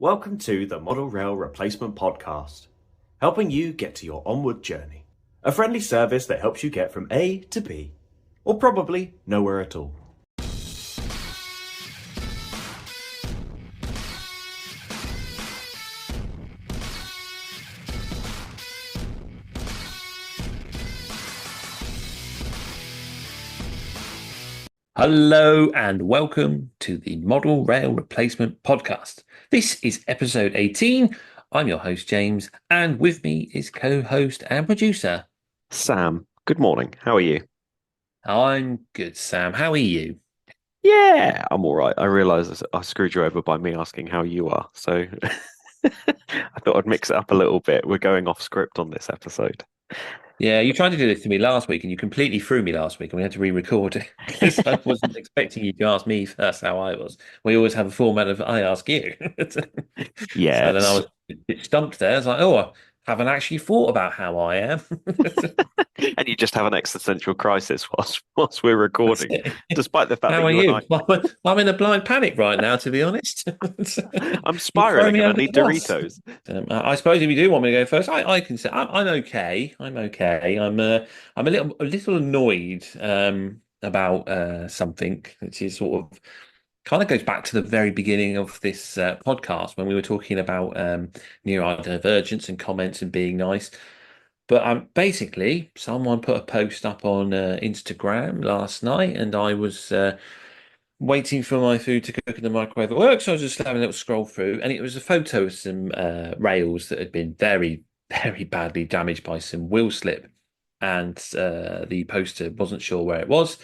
Welcome to the Model Rail Replacement Podcast, helping you get to your onward journey. A friendly service that helps you get from A to B, or probably nowhere at all. Hello and welcome to the Model Rail Replacement Podcast. This is episode 18. I'm your host, James, and with me is co-host and producer. Sam, good morning. How are you? I'm good, Sam. How are you? Yeah, I'm all right. I realised I screwed you over by me asking how you are. So I thought I'd mix it up a little bit. We're going off script on this episode. Yeah, you tried to do this to me last week and you completely threw me last week and we had to re-record it because I wasn't expecting you to ask me first how I was. We always have a format of I ask you. So then I Yes. was a bit stumped there. I was like, oh, I haven't actually thought about how I am. And you just have an existential crisis whilst we're That's recording, it. despite the fact How that are you and you? I'm in a blind panic right now, to be honest. I'm You throw spiraling me and I under the need bus. Doritos. I suppose if you do want me to go first, I can say I'm okay. I'm okay. I'm a little annoyed about something, which is sort of kind of goes back to the very beginning of this podcast when we were talking about neurodivergence and comments and being nice. But basically, someone put a post up on Instagram last night, and I was waiting for my food to cook in the microwave at work. So I was just having a little scroll through, and it was a photo of some rails that had been very, very badly damaged by some wheel slip. And the poster wasn't sure where it was.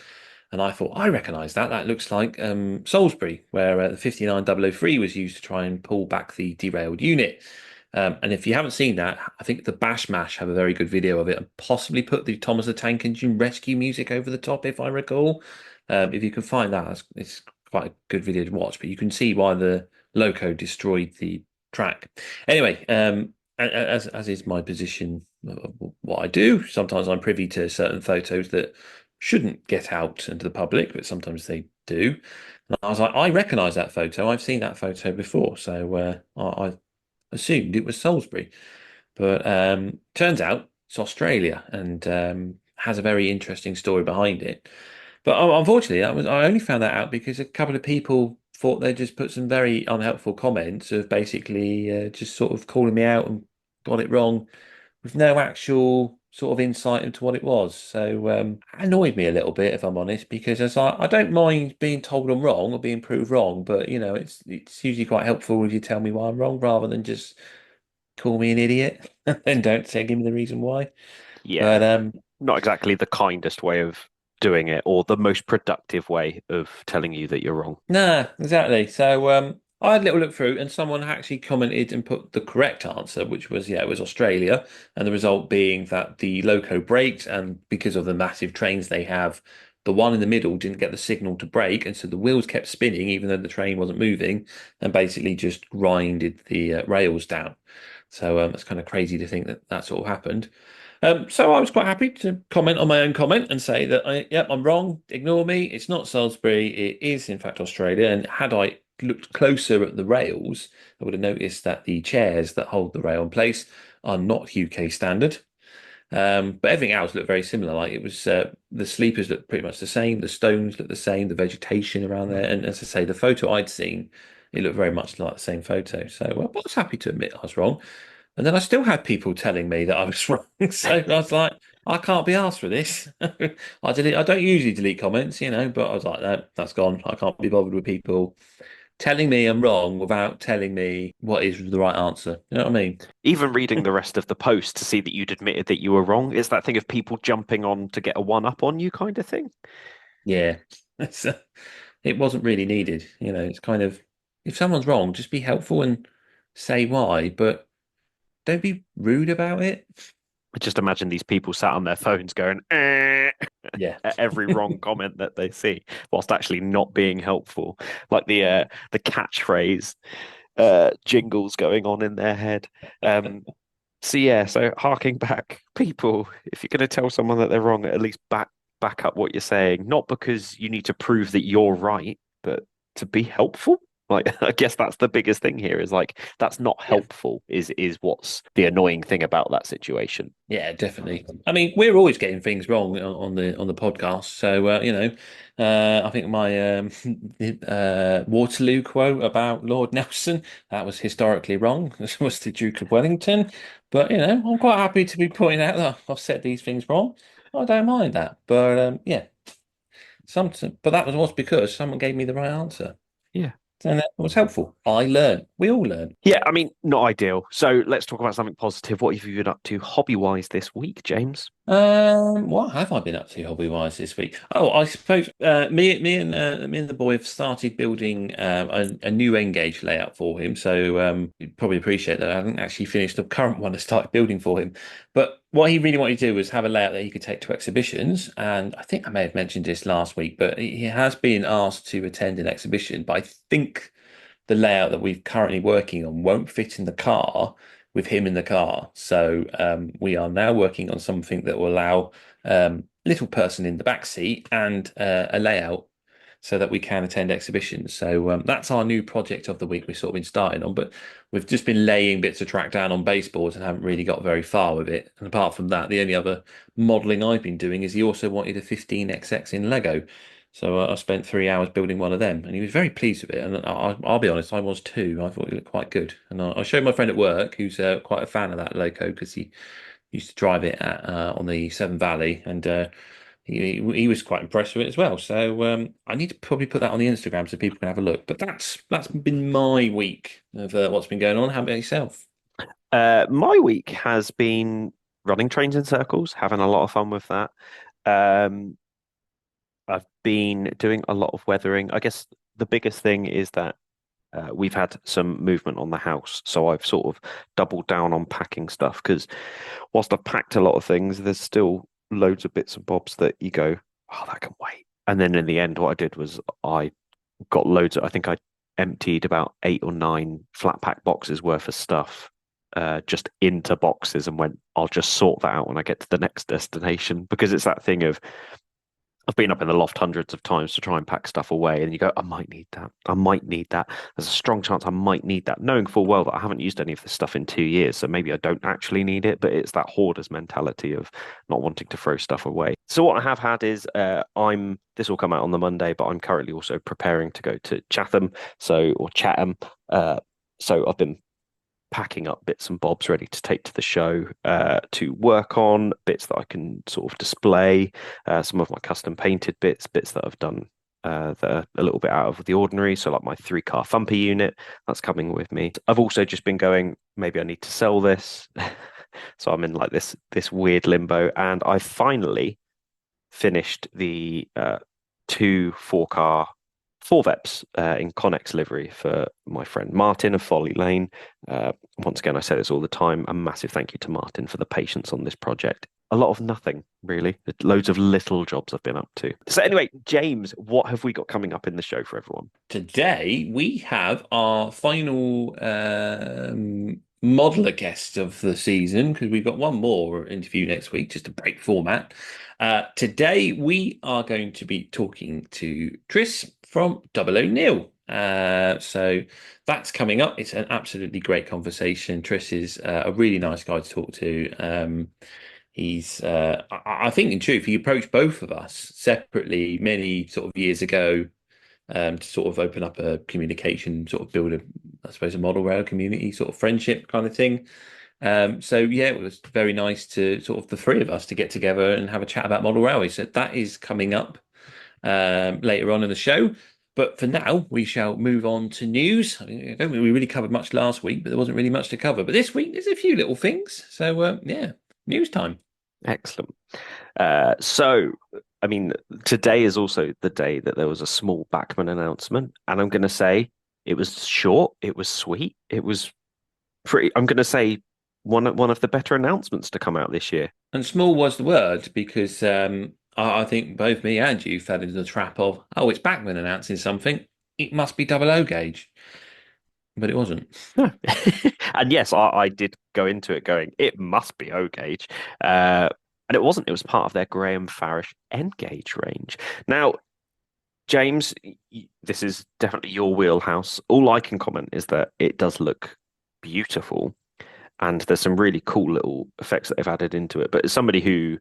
And I thought, I recognise that. That looks like Salisbury, where the 59003 was used to try and pull back the derailed unit. And if you haven't seen that, I think the Bash Mash have a very good video of it and possibly put the Thomas the Tank Engine rescue music over the top, if I recall. If you can find that, it's quite a good video to watch, but you can see why the loco destroyed the track. Anyway, as is my position of what I do, sometimes I'm privy to certain photos that shouldn't get out into the public, but sometimes they do. And I was like, I recognise that photo. I've seen that photo before, so I assumed it was Salisbury, but turns out it's Australia and has a very interesting story behind it. But unfortunately, I only found that out because a couple of people thought they just put some very unhelpful comments of basically just sort of calling me out and got it wrong with no actual sort of insight into what it was. So it annoyed me a little bit, if I'm honest, because I don't mind being told I'm wrong or being proved wrong, but it's usually quite helpful if you tell me why I'm wrong rather than just call me an idiot and don't say give me the reason why. Yeah, But not exactly the kindest way of doing it or the most productive way of telling you that you're wrong. nah, exactly. So I had a little look through, and someone actually commented and put the correct answer, which was yeah, it was Australia, and the result being that the loco braked, and because of the massive trains they have, the one in the middle didn't get the signal to brake, and so the wheels kept spinning even though the train wasn't moving, and basically just grinded the rails down. So it's kind of crazy to think that that sort of happened. So I was quite happy to comment on my own comment and say that yep, I'm wrong. Ignore me. It's not Salisbury. It is in fact Australia. And had I looked closer at the rails, I would have noticed that the chairs that hold the rail in place are not UK standard. But everything else looked very similar. Like it was the sleepers looked pretty much the same. The stones looked the same. The vegetation around there, and as I say, the photo I'd seen, it looked very much like the same photo. So I was happy to admit I was wrong. And then I still had people telling me that I was wrong. So I was like, I can't be asked for this. I don't usually delete comments, but I was like, no, that's gone. I can't be bothered with people telling me I'm wrong without telling me what is the right answer. You know what I mean? Even reading the rest of the post to see that you'd admitted that you were wrong is that thing of people jumping on to get a one up on you kind of thing. Yeah. It's, it wasn't really needed. It's kind of, if someone's wrong, just be helpful and say why, but don't be rude about it. I just imagine these people sat on their phones going Yeah. at every wrong comment that they see, whilst actually not being helpful, like the catchphrase jingles going on in their head. So yeah, so harking back, people, if you're going to tell someone that they're wrong, at least back up what you're saying, not because you need to prove that you're right, but to be helpful. Like, I guess that's the biggest thing here is like that's not Yeah. helpful. Is what's the annoying thing about that situation. Yeah, definitely. I mean, we're always getting things wrong on the podcast. So I think my Waterloo quote about Lord Nelson, that was historically wrong. This was the Duke of Wellington. But I'm quite happy to be pointing out that I've said these things wrong. I don't mind that. But yeah, but that was because someone gave me the right answer, Yeah. and that was helpful. I learned. We all learn. Yeah, I mean, not ideal. So let's talk about something positive. What have you been up to hobby-wise this week, James? What have I been up to hobby-wise this week? Oh, I suppose me and the boy have started building a new N-gauge layout for him. So you probably appreciate that I haven't actually finished the current one I started building for him. But what he really wanted to do was have a layout that he could take to exhibitions. And I think I may have mentioned this last week, but he has been asked to attend an exhibition. But I think the layout that we're currently working on won't fit in the car with him in the car. So we are now working on something that will allow little person in the back seat and a layout so that we can attend exhibitions. So that's our new project of the week we've sort of been starting on, but we've just been laying bits of track down on baseboards and haven't really got very far with it. And apart from that, the only other modelling I've been doing is he also wanted a 15XX in Lego. So I spent 3 hours building one of them, and he was very pleased with it. And I'll be honest, I was too. I thought it looked quite good. And I showed my friend at work, who's quite a fan of that loco, because he used to drive it on the Severn Valley, and he was quite impressed with it as well. So I need to probably put that on the Instagram so people can have a look. But that's been my week of what's been going on. How about yourself? My week has been running trains in circles, having a lot of fun with that. Um, I've been doing a lot of weathering. I guess the biggest thing is that we've had some movement on the house, so I've sort of doubled down on packing stuff because whilst I've packed a lot of things, there's still loads of bits and bobs that you go, oh, that can wait. And then in the end, what I did was I got loads of, I think I emptied about 8 or 9 flat pack boxes worth of stuff just into boxes and went, I'll just sort that out when I get to the next destination because it's that thing of I've been up in the loft hundreds of times to try and pack stuff away, and you go, I might need that. I might need that. There's a strong chance I might need that, knowing full well that I haven't used any of this stuff in 2 years, so maybe I don't actually need it, but it's that hoarder's mentality of not wanting to throw stuff away. So what I have had is this will come out on the Monday, but I'm currently also preparing to go to Chatham, or Chatham. So I've been packing up bits and bobs ready to take to the show to work on bits that I can sort of display, some of my custom painted bits that I've done that are a little bit out of the ordinary. So like my 3-car thumper unit, that's coming with me. I've also just been going, maybe I need to sell this. So I'm in like this weird limbo, and I finally finished the 2 4-car Forveps in Connex livery for my friend Martin of Folly Lane. Once again, I say this all the time. A massive thank you to Martin for the patience on this project. A lot of nothing, really. Loads of little jobs I've been up to. So anyway, James, what have we got coming up in the show for everyone? Today we have our final modeler guest of the season because we've got one more interview next week just to break format. Today we are going to be talking to Tris from OONeal. So that's coming up. It's an absolutely great conversation. Tris is a really nice guy to talk to. I think in truth, he approached both of us separately many sort of years ago to sort of open up a communication, sort of build I suppose, a model rail community sort of friendship kind of thing. So yeah, it was very nice to sort of the three of us to get together and have a chat about model railways. So that is coming up later on in the show. But for now, we shall move on to news. I don't think we really covered much last week, but there wasn't really much to cover. But this week, there's a few little things. So yeah, news time. Excellent. So, I mean, today is also the day that there was a small Bachmann announcement, and I'm going to say it was short, it was sweet, it was pretty. I'm going to say one of the better announcements to come out this year. And small was the word because I think both me and you fell into the trap of, oh, it's Bachmann announcing something. It must be double O gauge. But it wasn't. And yes, I did go into it going, it must be O gauge. And it wasn't. It was part of their Graham Farish N gauge range. Now, James, this is definitely your wheelhouse. All I can comment is that it does look beautiful, and there's some really cool little effects that they've added into it. But as somebody who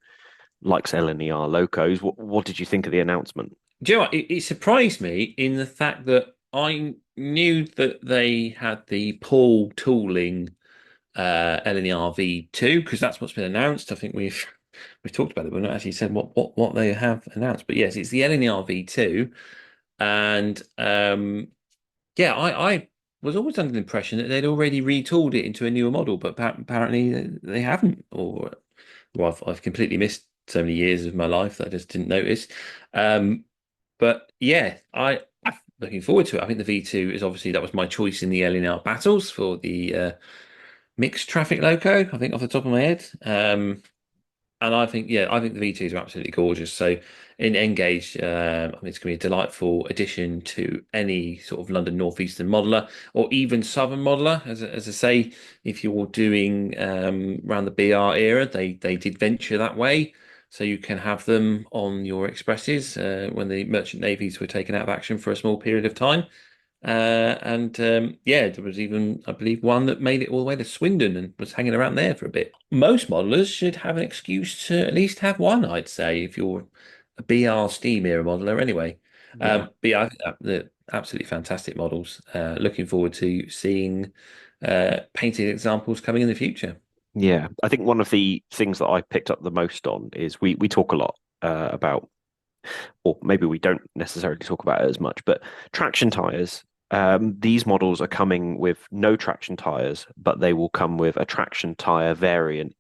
likes LNER locos, what did you think of the announcement? Do you know what? It surprised me in the fact that I knew that they had the Paul tooling LNER V2 because that's what's been announced. I think we've talked about it, but not actually said what they have announced. But yes, it's the LNER V2, and yeah, I was always under the impression that they'd already retooled it into a newer model, but apparently they haven't, or well, I've completely missed so many years of my life that I just didn't notice. Um, but yeah, I'm looking forward to it. I think the V2 is obviously that was my choice in the LNR battles for the mixed traffic loco, I think off the top of my head. And I think, yeah, I think the V2s are absolutely gorgeous. So in Engage, I think it's going to be a delightful addition to any sort of London Northeastern modeler or even Southern modeler. As I say, if you're doing around the BR era, they did venture that way. So you can have them on your expresses when the merchant navies were taken out of action for a small period of time. And yeah, there was even, I believe, one that made it all the way to Swindon and was hanging around there for a bit. Most modelers should have an excuse to at least have one, I'd say, if you're a BR Steam era modeler anyway. Yeah. But yeah, I think they're absolutely fantastic models. Looking forward to seeing painted examples coming in the future. Yeah, I think one of the things that I picked up the most on is we talk a lot about, or maybe we don't necessarily talk about it as much, but traction tires. These models are coming with no traction tires, but they will come with a traction tire variant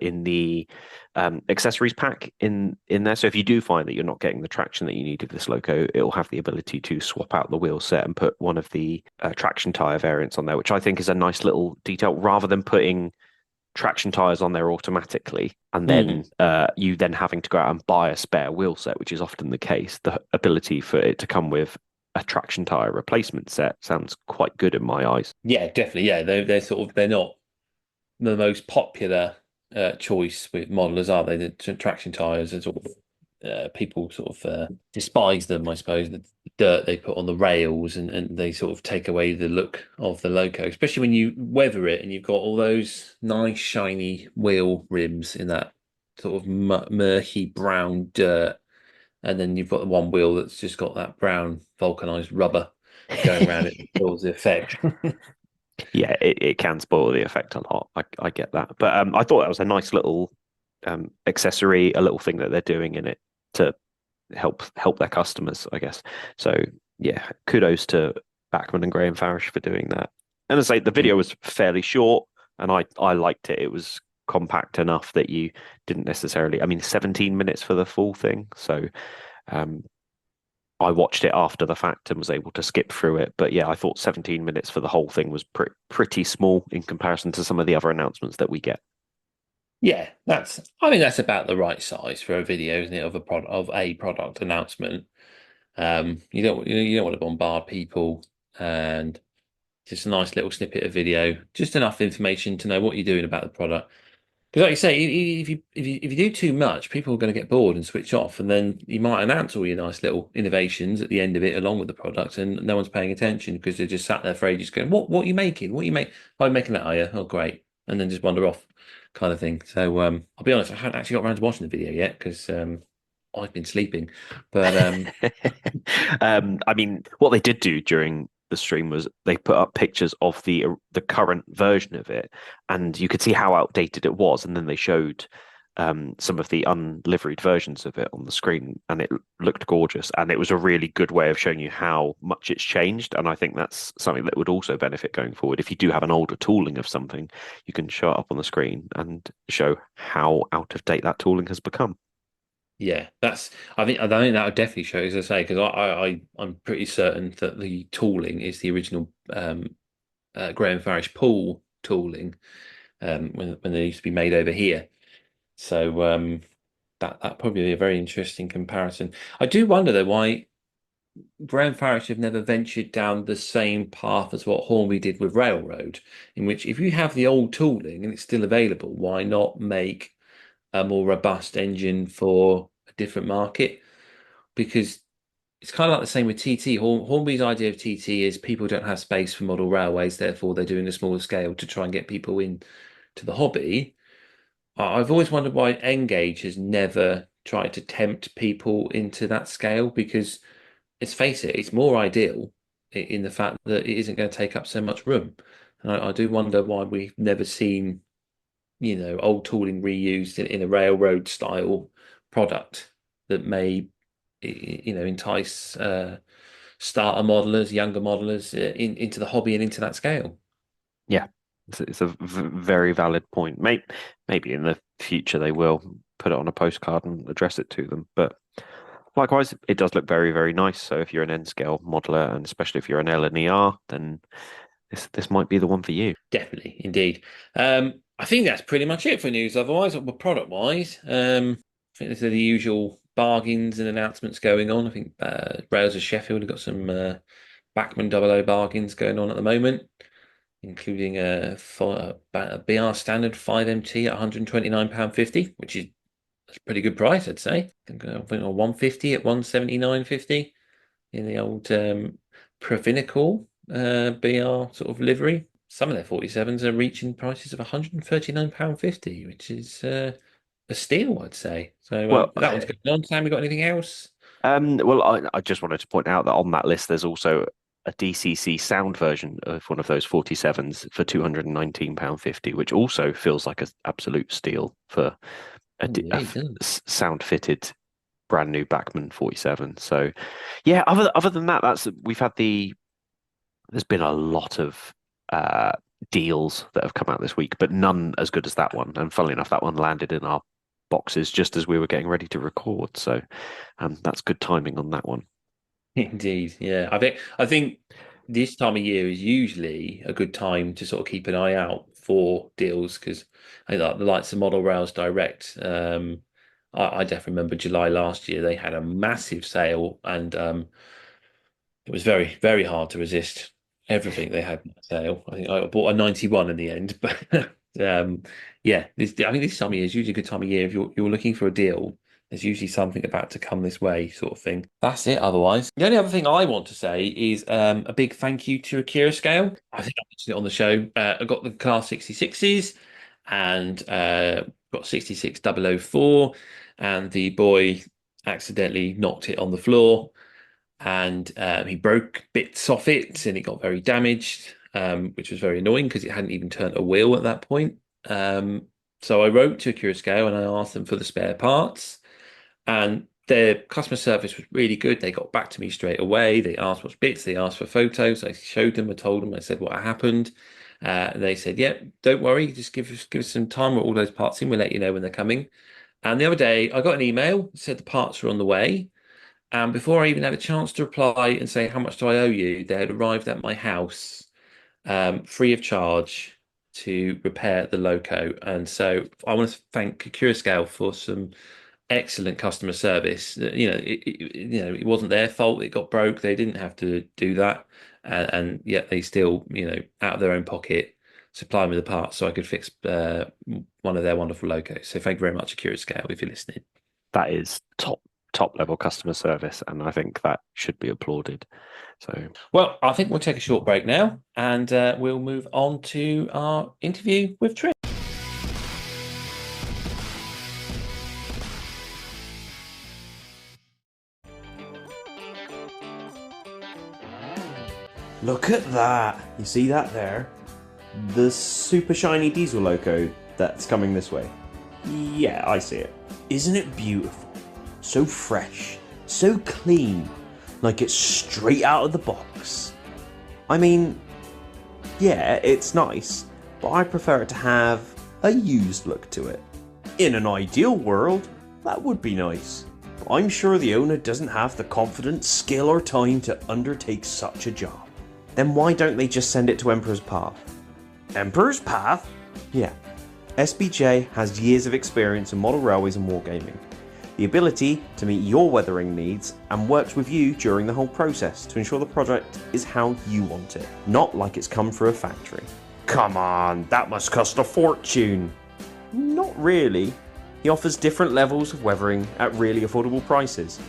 in the accessories pack in there. So if you do find that you're not getting the traction that you need of this loco, it will have the ability to swap out the wheel set and put one of the traction tire variants on there, which I think is a nice little detail rather than putting traction tires on there automatically, and then you then having to go out and buy a spare wheel set, which is often the case. The ability for it to come with a traction tire replacement set sounds quite good in my eyes. Yeah, definitely. Yeah, they're sort of they're not the most popular choice with modelers, are they? The traction tires are sort of people sort of despise them, I suppose. The dirt they put on the rails and they sort of take away the look of the loco, especially when you weather it and you've got all those nice shiny wheel rims in that sort of murky brown dirt, and then you've got the one wheel that's just got that brown vulcanized rubber going around it, builds the effect. Yeah, it can spoil the effect a lot. I get that, but I thought that was a nice little accessory, a little thing that they're doing in it to help their customers, I guess. So yeah, kudos to Bachman and Graham Farish for doing that. And as I say, the video was fairly short, and I liked it. It was compact enough that you didn't necessarily. I mean, 17 minutes for the full thing, so um, I watched it after the fact and was able to skip through it. But yeah, I thought 17 minutes for the whole thing was pretty small in comparison to some of the other announcements that we get. Yeah, I mean that's about the right size for a video, isn't it, of a product announcement. You don't want to bombard people, and just a nice little snippet of video, just enough information to know what you're doing about the product. Because, like you say, if you do too much, people are going to get bored and switch off, and then you might announce all your nice little innovations at the end of it, along with the product, and no one's paying attention because they're just sat there for ages going, "What are you making? What are you make? Oh, I'm making that, are you? Oh, great!" And then just wander off, kind of thing. So, I'll be honest, I haven't actually got around to watching the video yet because I've been sleeping. But I mean, what they did do during the stream was they put up pictures of the current version of it, and you could see how outdated it was. And then they showed some of the unliveried versions of it on the screen, and it looked gorgeous. And it was a really good way of showing you how much it's changed. And I think that's something that would also benefit going forward. If you do have an older tooling of something, you can show it up on the screen and show how out of date that tooling has become. yeah, I think that would definitely show, as I say, because I'm pretty certain that the tooling is the original Graham Farish pool tooling when they used to be made over here. So that probably be a very interesting comparison. I do wonder though why Graham Farish have never ventured down the same path as what Hornby did with Railroad, in which if you have the old tooling and it's still available, why not make a more robust engine for a different market? Because it's kind of like the same with TT. Hornby's idea of TT is people don't have space for model railways, therefore they're doing a smaller scale to try and get people in to the hobby. I've always wondered why Engage has never tried to tempt people into that scale because let's face it, it's more ideal in the fact that it isn't going to take up so much room. And I do wonder why we've never seen, old tooling reused in a railroad style product that may, entice starter modelers, younger modelers into the hobby and into that scale. Yeah, it's a very valid point. Maybe in the future they will put it on a postcard and address it to them. But likewise, it does look very, very nice. So if you're an N scale modeler, and especially if you're an L and ER, then this might be the one for you. Definitely, indeed. I think that's pretty much it for news. Otherwise, product wise, I think there's the usual bargains and announcements going on. I think Rails of Sheffield have got some Bachmann 00 bargains going on at the moment, including a BR standard 5MT at £129.50, which is a pretty good price, I'd say. I think 150 at 179.50 in the old Provinicol BR sort of livery. Some of their 47s are reaching prices of £139.50, which is a steal, I'd say. So Well, that one's going on. Sam, we got anything else? Well, I just wanted to point out that on that list, there's also a DCC sound version of one of those 47s for £219.50, which also feels like an absolute steal for a sound fitted brand new Bachmann 47. So yeah, other than that, we've had there's been a lot of deals that have come out this week, but none as good as that one. And funnily enough, that one landed in our boxes just as we were getting ready to record. So that's good timing on that one. Indeed, yeah. I think this time of year is usually a good time to sort of keep an eye out for deals because I think like the likes of Model Rails Direct. I definitely remember July last year they had a massive sale and it was very, very hard to resist everything they had in that sale. I think I bought a 91 in the end, but yeah, I think this time of year is usually a good time of year if you're looking for a deal. There's usually something about to come this way, sort of thing. That's it. Otherwise, the only other thing I want to say is a big thank you to Akira Scale. I think I mentioned it on the show. I got the Class 66s and got 66004, and the boy accidentally knocked it on the floor, and he broke bits off it, and it got very damaged, which was very annoying because it hadn't even turned a wheel at that point. So I wrote to Akira Scale and I asked them for the spare parts. And their customer service was really good. They got back to me straight away. They asked what bits, they asked for photos. I showed them, I told them, I said what happened. They said, yeah, don't worry, just give us some time with all those parts in. We'll let you know when they're coming. And the other day I got an email that said the parts were on the way. And before I even had a chance to reply and say, how much do I owe you? They had arrived at my house free of charge to repair the loco. And so I want to thank Akira Scale for some excellent customer service. It wasn't their fault it got broke. They didn't have to do that, and yet they still, out of their own pocket, supply me the parts so I could fix one of their wonderful locos. So thank you very much, Akira Scale, if you're listening. That is top level customer service, and I think that should be applauded. So, well, I think we'll take a short break now, and we'll move on to our interview with Trish. Look at that! You see that there? The super shiny diesel loco that's coming this way. Yeah, I see it. Isn't it beautiful? So fresh, so clean, like it's straight out of the box. I mean, yeah, it's nice, but I prefer it to have a used look to it. In an ideal world, that would be nice, but I'm sure the owner doesn't have the confidence, skill or time to undertake such a job. Then why don't they just send it to Emperor's Path? Emperor's Path? Yeah. SBJ has years of experience in model railways and wargaming, the ability to meet your weathering needs, and works with you during the whole process to ensure the project is how you want it, not like it's come through a factory. Come on, that must cost a fortune. Not really. He offers different levels of weathering at really affordable prices.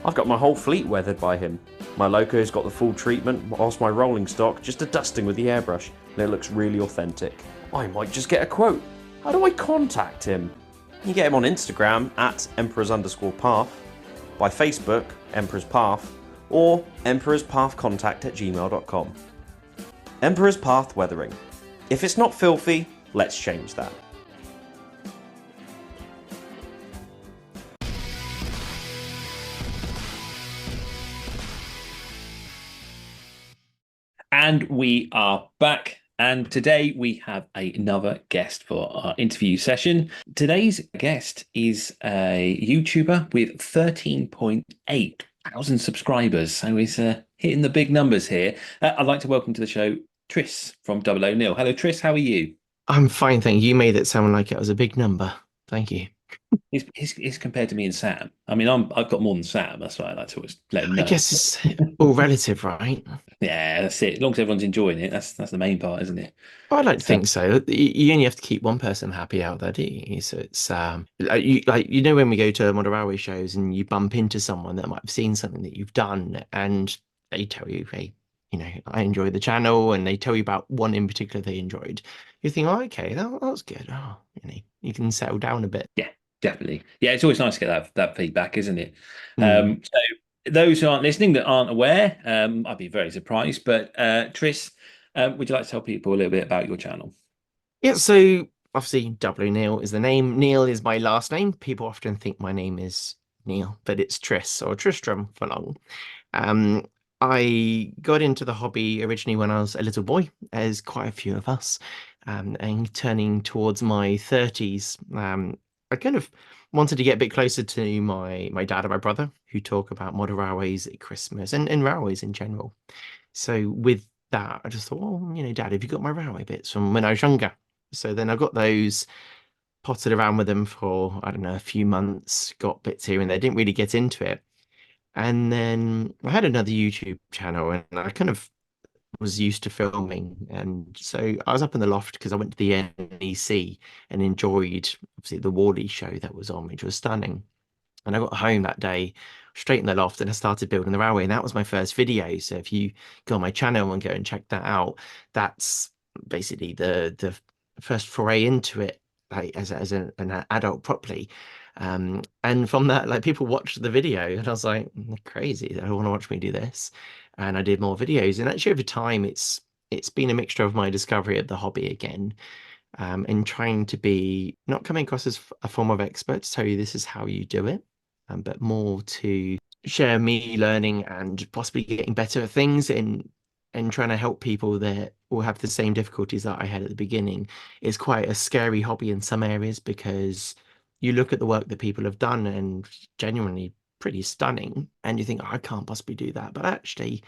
I've got my whole fleet weathered by him. My loco's got the full treatment, whilst my rolling stock just a dusting with the airbrush, and it looks really authentic. I might just get a quote. How do I contact him? You get him on Instagram at emperors_path, by Facebook, Emperor's Path, or emperorspathcontact@gmail.com. Emperor's Path Weathering. If it's not filthy, let's change that. And we are back. And today we have another guest for our interview session. Today's guest is a YouTuber with 13.8 thousand subscribers. So he's hitting the big numbers here. I'd like to welcome to the show Tris from OONeal. Hello, Tris. How are you? I'm fine, thank you. You made it sound like it was a big number. Thank you. He's compared to me and Sam. I mean, I've got more than Sam. That's why I like to always let him know. I guess it's all relative, right? Yeah, that's it. As long as everyone's enjoying it, that's the main part, isn't it? I like to think so. You only have to keep one person happy out there, do you? So it's you know when we go to Moderawe shows and you bump into someone that might have seen something that you've done and they tell you, hey, I enjoy the channel, and they tell you about one in particular they enjoyed. You think, oh, okay, that was good. Oh, you can settle down a bit. Yeah, definitely. Yeah, it's always nice to get that feedback, isn't it? Mm. So those who aren't listening, that aren't aware, I'd be very surprised. But Tris, would you like to tell people a little bit about your channel? Yeah, so obviously OONeal is the name. Neil is my last name. People often think my name is Neil, but it's Tris or Tristram for long. I got into the hobby originally when I was a little boy, as quite a few of us, and turning towards my 30s. I kind of wanted to get a bit closer to my dad and my brother, who talk about model railways at Christmas and railways in general. So with that, I just thought, well, Dad, have you got my railway bits from when I was younger? So then I got those, potted around with them for, I don't know, a few months, got bits here and there, didn't really get into it. And then I had another YouTube channel and I kind of was used to filming. And so I was up in the loft because I went to the NEC and enjoyed, obviously, the Wally show that was on, which was stunning. And I got home that day, straight in the loft, and I started building the railway. And that was my first video. So if you go on my channel and go and check that out, that's basically the first foray into it, like as an adult properly. And from that, like people watched the video, and I was like, crazy, they want to watch me do this. And I did more videos. And actually, over time, it's been a mixture of my discovery of the hobby again, and trying to be not coming across as a form of expert to tell you this is how you do it, but more to share me learning and possibly getting better at things and trying to help people that will have the same difficulties that I had at the beginning. Is quite a scary hobby in some areas because you look at the work that people have done and genuinely pretty stunning, and you think, oh, I can't possibly do that. But actually,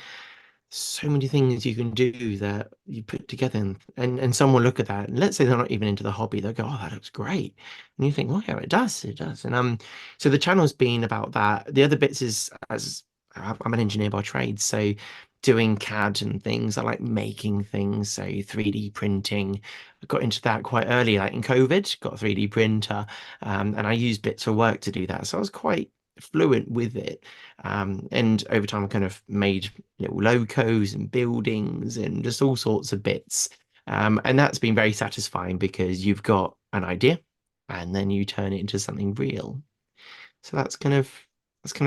so many things you can do that you put together, and someone look at that, and let's say they're not even into the hobby, they'll go, oh, that looks great. And you think, well, yeah, it does. And so the channel's been about that. The other bits is, as I'm an engineer by trade, so doing CAD and things. I like making things, so 3D printing. I got into that quite early, like in COVID, got a 3D printer, and I used bits for work to do that. So I was quite fluent with it. And over time, I kind of made little locos and buildings and just all sorts of bits. And that's been very satisfying because you've got an idea and then you turn it into something real. So that's kind of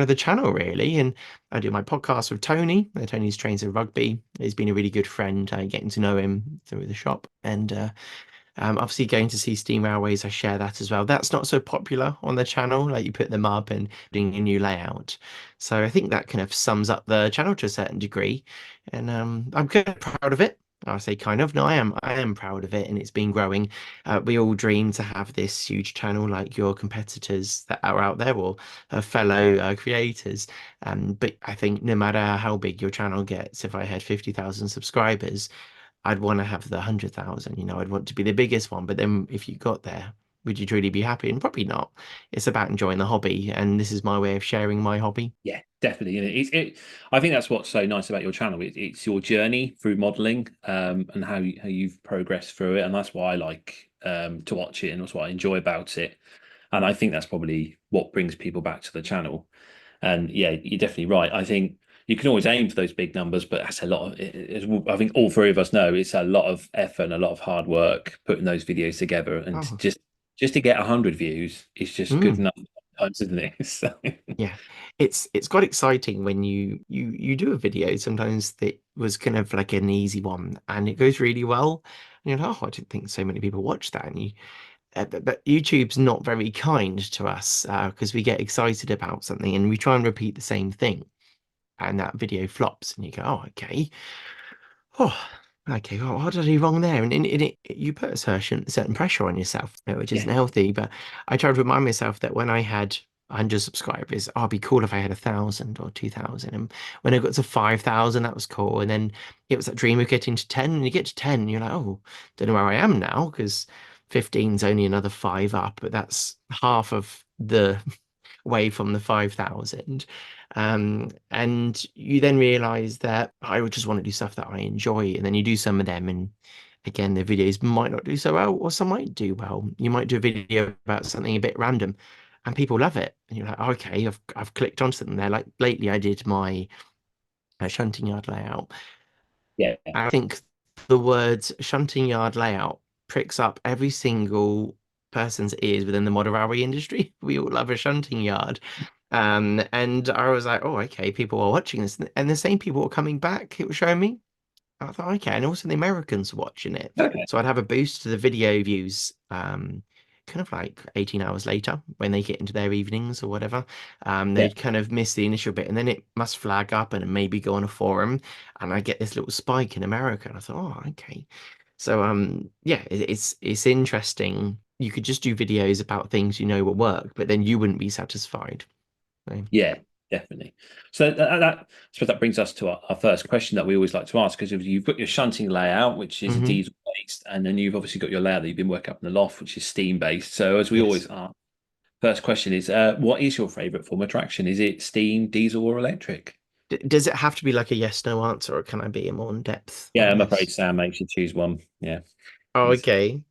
the channel really. And I do my podcast with Tony. Tony's trains in rugby. He's been a really good friend, getting to know him through the shop. And obviously going to see Steam Railways, I share that as well. That's not so popular on the channel, like you put them up and doing a new layout. So I think that kind of sums up the channel to a certain degree. And I'm kind of proud of it. I say kind of, no, I am proud of it, and it's been growing. We all dream to have this huge channel like your competitors that are out there, or fellow creators. But I think no matter how big your channel gets, if I had 50,000 subscribers, I'd want to have the 100,000, I'd want to be the biggest one. But then if you got there, would you truly be happy? And probably not. It's about enjoying the hobby. And this is my way of sharing my hobby. Yeah, definitely. I think that's what's so nice about your channel. It's your journey through modeling, and how you've progressed through it. And that's why I like to watch it, and that's what I enjoy about it. And I think that's probably what brings people back to the channel. And yeah, you're definitely right. I think you can always aim for those big numbers, but that's a lot of, I think all three of us know it's a lot of effort and a lot of hard work putting those videos together. And Oh, just to get 100 views is just good mm. enough sometimes, isn't it? So, Yeah, it's quite exciting when you do a video sometimes that was kind of like an easy one and it goes really well. And you're like, oh, I didn't think so many people watched that. And but YouTube's not very kind to us because we get excited about something and we try and repeat the same thing, and that video flops, and you go, oh, okay. Oh, okay. Well, what did I do wrong there? And you put a certain pressure on yourself, which yeah. isn't healthy. But I try to remind myself that when I had 100 subscribers, oh, it'd be cool if I had 1,000 or 2,000. And when I got to 5,000, that was cool. And then it was that dream of getting to 10. And you get to 10, and you're like, oh, don't know where I am now because 15's only another five up, but that's half of the way from the 5,000. And you then realize that I would just want to do stuff that I enjoy. And then you do some of them, and again, the videos might not do so well, or some might do well. You might do a video about something a bit random and people love it. And you're like, okay, I've clicked on something there. Like lately, I did my shunting yard layout. Yeah. I think the words shunting yard layout pricks up every single person's ears within the Moderawi industry. We all love a shunting yard. And I was like, oh, okay, people are watching this. And the same people were coming back, it was showing me. I thought, okay, and also the Americans were watching it. Okay. So I'd have a boost to the video views, kind of like 18 hours later when they get into their evenings or whatever. Yeah. They'd kind of miss the initial bit, and then it must flag up and maybe go on a forum, and I get this little spike in America, and I thought, oh, okay. So yeah, it's interesting. You could just do videos about things you know will work, but then you wouldn't be satisfied. So, Yeah, definitely. So I suppose that brings us to our first question that we always like to ask, because you've got your shunting layout, which is a mhm, diesel based, and then you've obviously got your layout that you've been working up in the loft, which is steam based. So as we yes. always ask, first question is, what is your favorite form of traction? Is it steam, diesel, or electric? Does it have to be like a yes no answer, or can I be more in depth Yeah, on I'm afraid this? Sam makes you choose one. Yeah, Oh, it's okay.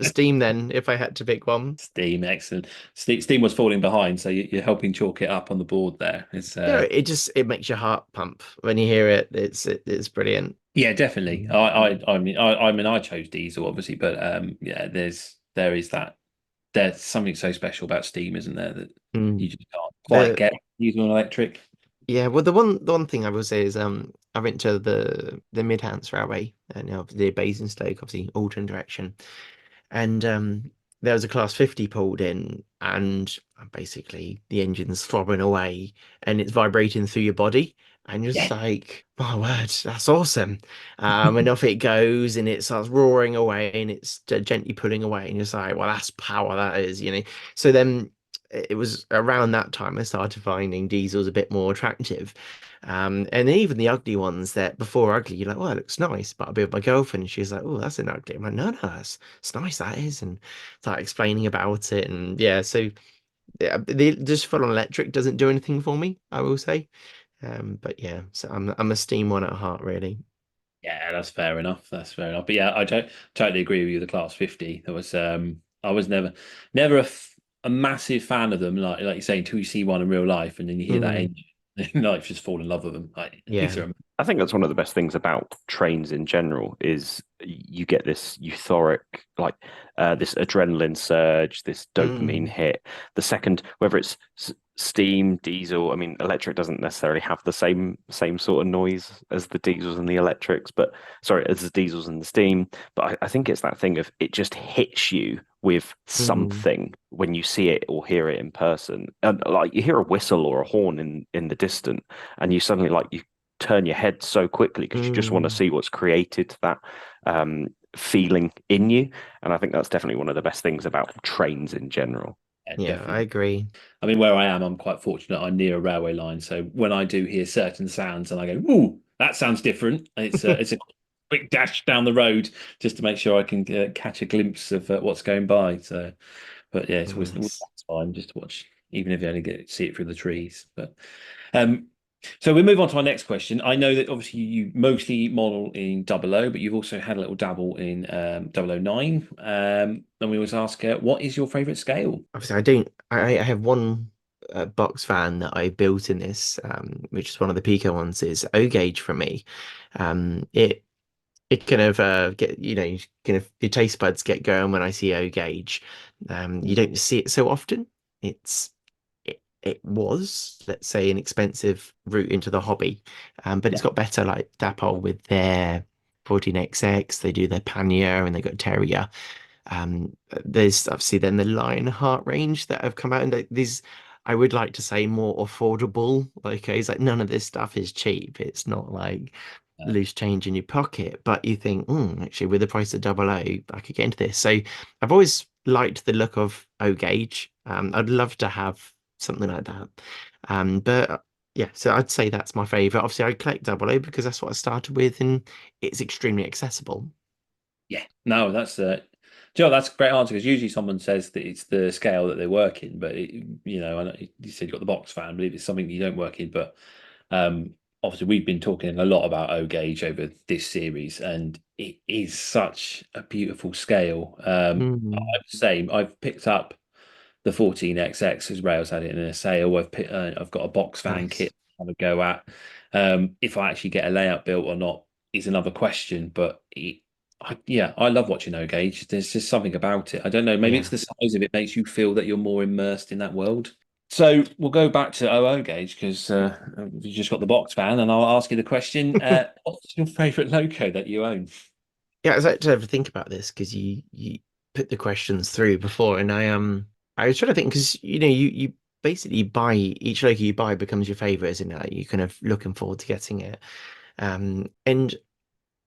Steam then, if I had to pick one. steam. Excellent. Steam was falling behind, so you're helping chalk it up on the board there. It's You know, it makes your heart pump when you hear it. It's brilliant. Yeah, definitely. Mm. I mean, I chose diesel, obviously, but yeah, there is that. There's something so special about steam, isn't there, that Mm. you just can't quite The get diesel and electric. Yeah, well, the one thing I will say is I went to the Midlands Railway, and the Basingstoke, obviously Alton direction, and there was a class 50 pulled in, and basically the engine's throbbing away and it's vibrating through your body, and you're just Yeah, like, my word, that's awesome. And off it goes, and it starts roaring away, and it's gently pulling away, and you're just like, well, that's power, that is. So then it was around that time I started finding diesels a bit more attractive. And even the ugly ones that before ugly, you're like, well, it looks nice. But I'll be with my girlfriend and she's like, oh, that's an ugly. I'm like, no, it's nice, that is. And start explaining about it. And yeah, so yeah, just full on electric doesn't do anything for me, I will say. But yeah, so I'm a steam one at heart, really. yeah, that's fair enough. That's fair enough. But yeah, I totally agree with you. The class 50. There was I was never a massive fan of them. Like you say, until you see one in real life, and then you hear that Mm, engine, and like just fall in love with them. Like these yeah. are I think that's one of the best things about trains in general is you get this euphoric, like this adrenaline surge, this dopamine Mm, hit. The second, whether it's steam, diesel, I mean, electric doesn't necessarily have the same sort of noise as the diesels and the electrics, but sorry, as the diesels and the steam. But I think it's that thing of it just hits you with mm, something when you see it or hear it in person. And like you hear a whistle or a horn in the distance, and you suddenly like you turn your head so quickly because you just want to mm. see what's created that feeling in you. And I think that's definitely one of the best things about trains in general. yeah, Yeah, I definitely. agree. I mean, where I am, I'm quite fortunate. I'm near a railway line, so when I do hear certain sounds, and I go, "Ooh, that sounds different," it's a quick dash down the road just to make sure I can catch a glimpse of what's going by. So, but yeah, it's always Nice. fine just to watch, even if you only get to see it through the trees. But um, so we move on to our next question. I know that obviously you mostly model in 00, but you've also had a little dabble in 009. And we always ask, what is your favorite scale? Obviously, I don't. I have one box fan that I built in this, which is one of the Pico ones, is O gauge for me. It kind of get kind of your taste buds get going when I see O gauge. You don't see it so often. It was, let's say, an expensive route into the hobby, but it's got better. Like Dapol with their 14XX, they do their Pannier and they got Terrier. There's obviously then the Lionheart range that have come out, and these I would like to say more affordable. Like it's like none of this stuff is cheap. It's not like loose change in your pocket, but you think, actually, with the price of double O, I could get into this. So I've always liked the look of O gauge. I'd love to have something like that. But yeah, so I'd say that's my favorite. Obviously, I collect double O because that's what I started with, and it's extremely accessible. Yeah, no, that's Joe, that's a great answer because usually someone says that it's the scale that they work in, but I know you said you got the box fan, but if it's something you don't work in, but obviously we've been talking a lot about O gauge over this series, and it is such a beautiful scale. I'm the same. I've picked up the 14XX as Rails had it in a sale. I've got a box fan Nice. kit to have a go at. If I actually get a layout built or not is another question, but I love watching O gauge. There's just something about it. I don't know. Maybe it's Yeah. the size of it makes you feel that you're more immersed in that world. So we'll go back to O gauge because you just got the box fan, and I'll ask you the question: what's your favourite loco that you own? Yeah, I was actually to think about this because you put the questions through before, and I was trying to think because you basically buy each logo you buy becomes your favorite, isn't it? Like, you're kind of looking forward to getting it. And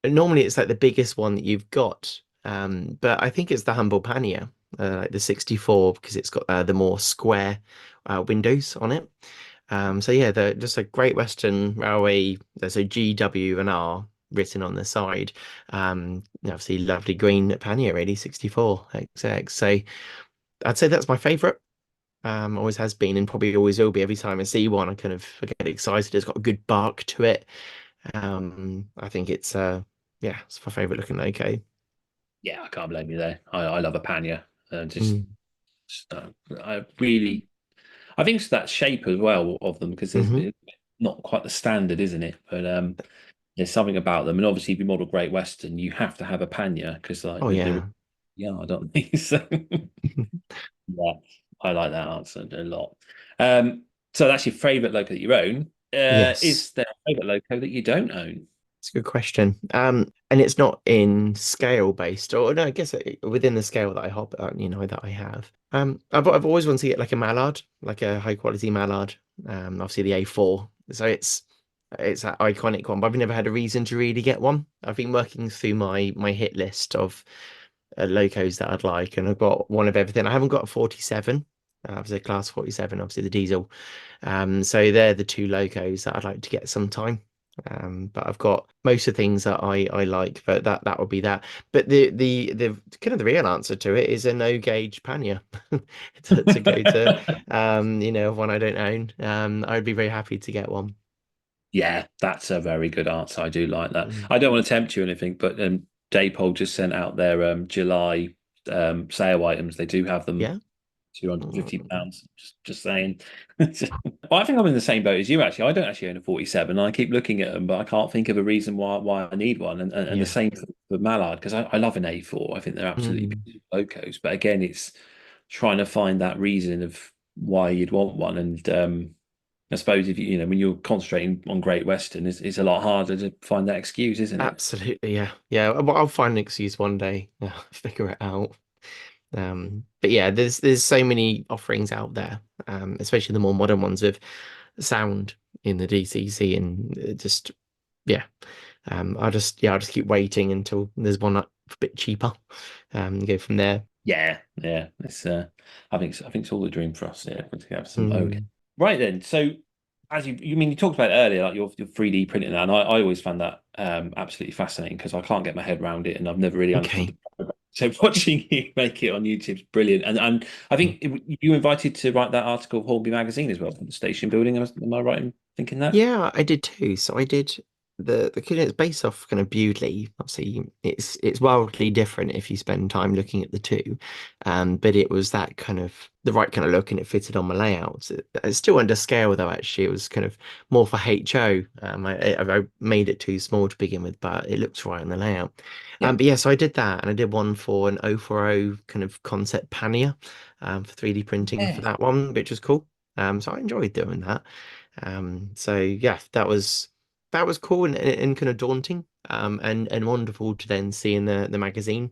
normally it's like the biggest one that you've got. But I think it's the Humble Pania, like the 64, because it's got the more square windows on it. So yeah, they're just a Great Western Railway. There's a GW and R written on the side. Obviously lovely green pannier, really 64 XX. So I'd say that's my favorite. Always has been and probably always will be. Every time I see one, I get excited. It's got a good bark to it. I think it's yeah, it's my favorite looking loco. Yeah, I can't blame you there. I love a Panya. Mm. Uh, I really, I think it's that shape as well of them because there's Hmm. it's not quite the standard, isn't it? But there's something about them, and obviously if you model Great Western, you have to have a Panya because like Oh the yeah. yeah, I don't think so. Yeah, I like that answer a lot. Um, so that's your favourite loco that you own. Yes. Is there a favourite loco that you don't own? It's a good question. And it's not in scale based, or no, I guess within the scale that I hop, that I have. I've always wanted to get like a mallard, like a high quality mallard. Obviously the A4. So it's that iconic one, but I've never had a reason to really get one. I've been working through my hit list of locos that I'd like, and I've got one of everything. I haven't got a 47. Obviously, class 47, obviously the diesel. So they're the two locos that I'd like to get sometime. But I've got most of the things that I like, but that would be that. But the kind of the real answer to it is a no gauge pannier to go to. One I don't own. I'd be very happy to get one. Yeah, that's a very good answer. I do like that. Mm. I don't want to tempt you or anything, but Daypol just sent out their July sale items. They do have them Yeah. Mm. £250. Just saying. Well, I think I'm in the same boat as you actually. I don't actually own a 47. I keep looking at them, but I can't think of a reason why I need one. And the Yeah. same for Mallard because I love an A4. I think they're absolutely Mm. beautiful locos. But again, it's trying to find that reason of why you'd want one. And I suppose if when you're concentrating on Great Western, it's a lot harder to find that excuse, isn't it? Absolutely, yeah, yeah. Well, I'll find an excuse one day. Yeah, figure it out. But yeah, there's so many offerings out there, especially the more modern ones with sound in the DCC, and just yeah. I'll just keep waiting until there's one up a bit cheaper. Go from there. Yeah, yeah. It's I think it's all a dream for us. Yeah, to have some okay. Mm. Right then. So as you talked about it earlier, like your 3D printing that, and I always found that absolutely fascinating because I can't get my head around it and I've never really understood Okay. the program. So watching you make it on YouTube is brilliant. And I think you were invited to write that article for Hornby magazine as well for the station building. Am I right in thinking that? Yeah, I did too. So I did. the kid it's based off kind of Bewdley. Obviously, it's wildly different if you spend time looking at the two. But it was that kind of the right kind of look, and it fitted on my layouts. It's still under scale though. Actually, it was kind of more for HO. I made it too small to begin with, but it looks right on the layout. Yeah. But yeah, so I did that, and I did one for an 040 kind of concept pannier, for 3D printing for Yeah. that one, which was cool. So I enjoyed doing that. So yeah, that was cool and kind of daunting, and wonderful to then see in the magazine.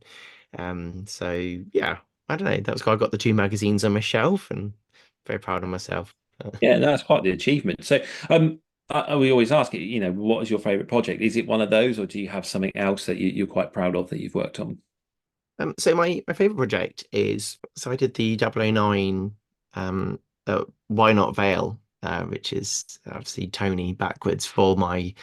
So yeah, I don't know. That was cool. I got the two magazines on my shelf and very proud of myself. Yeah, that's quite the achievement. So, we always ask, what is your favorite project? Is it one of those, or do you have something else that you're quite proud of that you've worked on? So my favorite project is so I did the 009 Why Not Veil, which is obviously Tony backwards for my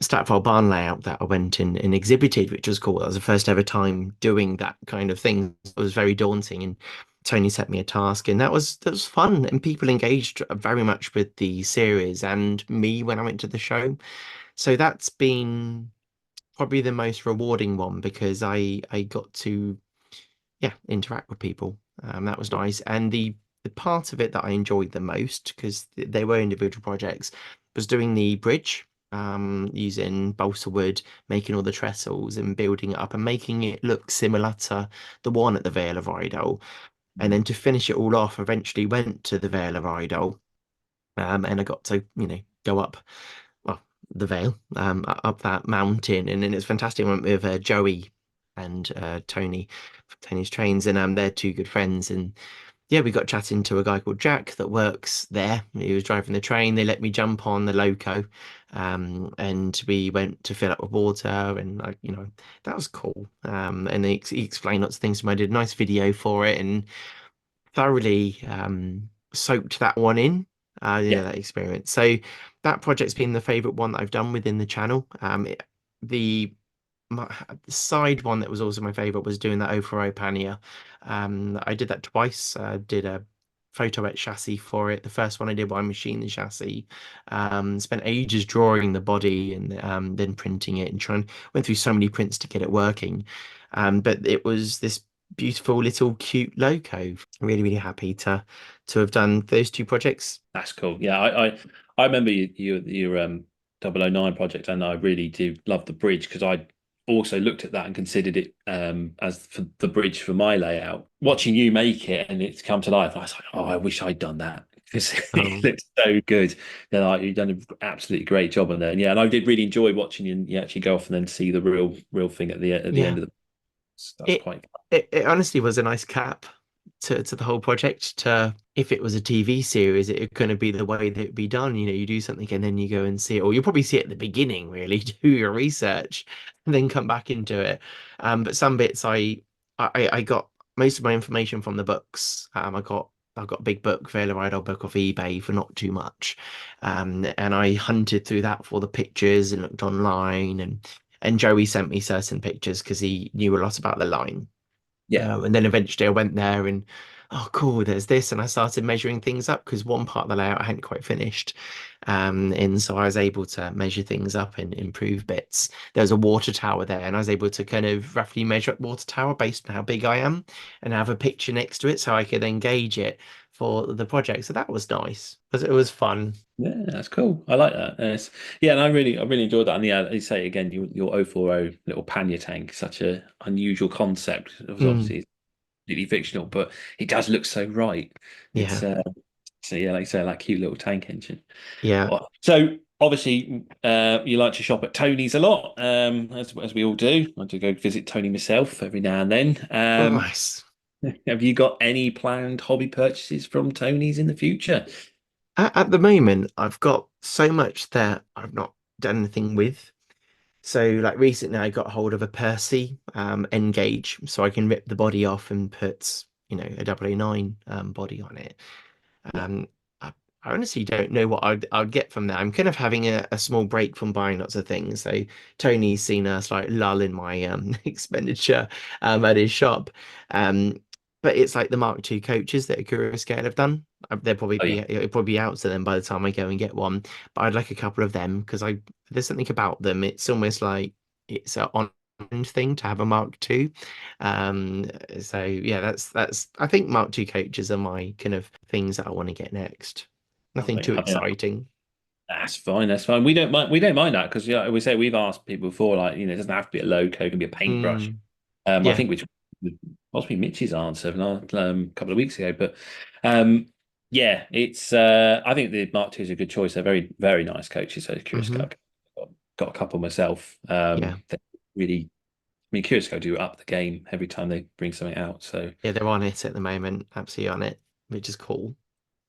Statfile barn layout that I went in and exhibited, which was cool. That was the first ever time doing that kind of thing. It was very daunting, and Tony set me a task, and that was fun. And people engaged very much with the series and me when I went to the show. So that's been probably the most rewarding one because I got to interact with people. That was nice, and the part of it that I enjoyed the most because they were individual projects was doing the bridge, using balsa wood, making all the trestles and building it up and making it look similar to the one at the Vale of Rydal. And then to finish it all off, eventually went to the Vale of Rydal, and I got to go up, well, the Vale, up that mountain, and then it's fantastic. I went with Joey and Tony from Tony's Trains, and they're two good friends. And yeah, we got chatting to a guy called Jack that works there. He was driving the train. They let me jump on the loco, and we went to fill up with water, and that was cool. And he explained lots of things to me. I did a nice video for it, and thoroughly soaked that one in. Yeah. That experience. So that project's been the favorite one that I've done within the channel. The the side one that was also my favorite was doing that 040 pannier. I did that twice. Did a photo etch chassis for it. The first one I did by machine the chassis. Spent ages drawing the body and then printing it and went through so many prints to get it working. But it was this beautiful little cute loco. Really, really happy to have done those two projects. That's cool. Yeah, I remember your 009 project, and I really do love the bridge because I also looked at that and considered it as for the bridge for my layout. Watching you make it and it's come to life, I was like, oh, I wish I'd done that because it looks so good. You've done an absolutely great job on there. And yeah, and I did really enjoy watching you actually go off and then see the real thing at the end of the. That's It, quite. it honestly was a nice cap to the whole project. To if it was a TV series, it's going to be the way that it'd be done. You do something and then you go and see it, or you'll probably see it at the beginning, really, do your research and then come back into it. But some bits I got most of my information from the books. I got a big book, Vale of Idol book off eBay for not too much. And I hunted through that for the pictures and looked online, and Joey sent me certain pictures because he knew a lot about the line. Yeah. And then eventually I went there and, oh, cool, there's this. And I started measuring things up because one part of the layout I hadn't quite finished. And so I was able to measure things up and improve bits. There was a water tower there, and I was able to kind of roughly measure up water tower based on how big I am and have a picture next to it so I could then gauge it for the project. So that was nice because it was fun. Yeah, that's cool. I like that. Yeah, and I really enjoyed that. And yeah, as you say again, your 040 little pannier tank, such a unusual concept. It was Mm, obviously completely fictional, but it does look so right. It's yeah. so yeah, like you say, like cute little tank engine. Yeah. So obviously, you like to shop at Tony's a lot, as we all do. I do go visit Tony myself every now and then. Nice. Have you got any planned hobby purchases from Tony's in the future? At the moment, I've got so much that I've not done anything with. So, like recently, I got hold of a Percy N gauge, so I can rip the body off and put, a 009 body on it. Yeah. I honestly don't know what I'd get from that. I'm kind of having a small break from buying lots of things. So Tony's seen a slight lull in my expenditure at his shop. Um, but it's like the Mark II coaches that Curious Scale have done. They'll probably Oh be yeah, it'll probably be out to them by the time I go and get one. But I'd like a couple of them because I there's something about them. It's almost like it's a on thing to have a Mark II. So yeah, that's I think Mark II coaches are my kind of things that I want to get next. Nothing lovely. too I mean, exciting. that's fine. That's fine. We don't mind. We don't mind that because we say we've asked people before, like it doesn't have to be a loco, it can be a paintbrush. Mm, I yeah. think which was possibly Mitch's answer a couple of weeks ago, but um, yeah, it's. I think the Mark II is a good choice. They're very very nice coaches. So Curious Hmm. got a couple myself. Yeah. They really. I mean, Curious do up the game every time they bring something out. So Yeah, they're on it at the moment, absolutely on it, which is cool.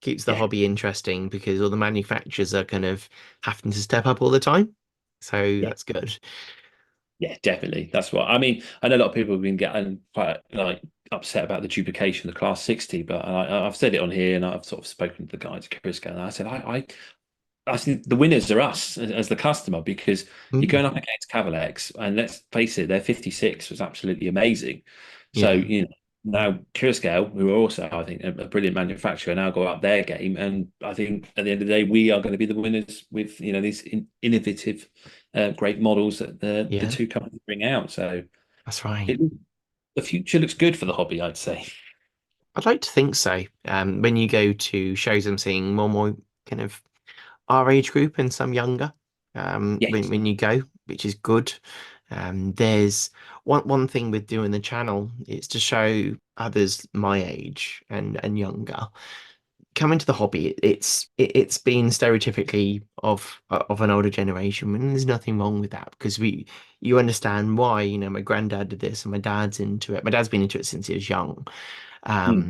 Keeps the yeah, hobby interesting because all the manufacturers are kind of having to step up all the time. So yeah. that's good. Yeah, definitely. That's what I mean. I know a lot of people have been getting quite like upset about the duplication of the Class 60, but I've said it on here, and I've sort of spoken to the guys at Curious, and I said I think the winners are us as the customer because you're Mm, going up against Cavalex, and let's face it, their 56 was absolutely amazing. So, yeah. now Curaçao, who are also, I think, a brilliant manufacturer, now go up their game. And I think at the end of the day, we are going to be the winners with, these innovative, great models that the Yeah, two companies bring out. So that's right. it, the future looks good for the hobby, I'd say. I'd like to think so. When you go to shows, I'm seeing more and more kind of our age group and some younger. Yes. When you go, which is good. There's one thing with doing the channel is to show others my age and younger coming to the hobby. It's been stereotypically of an older generation, and there's nothing wrong with that because you understand why. My granddad did this, and my dad's into it. My dad's been into it since he was young. Hmm.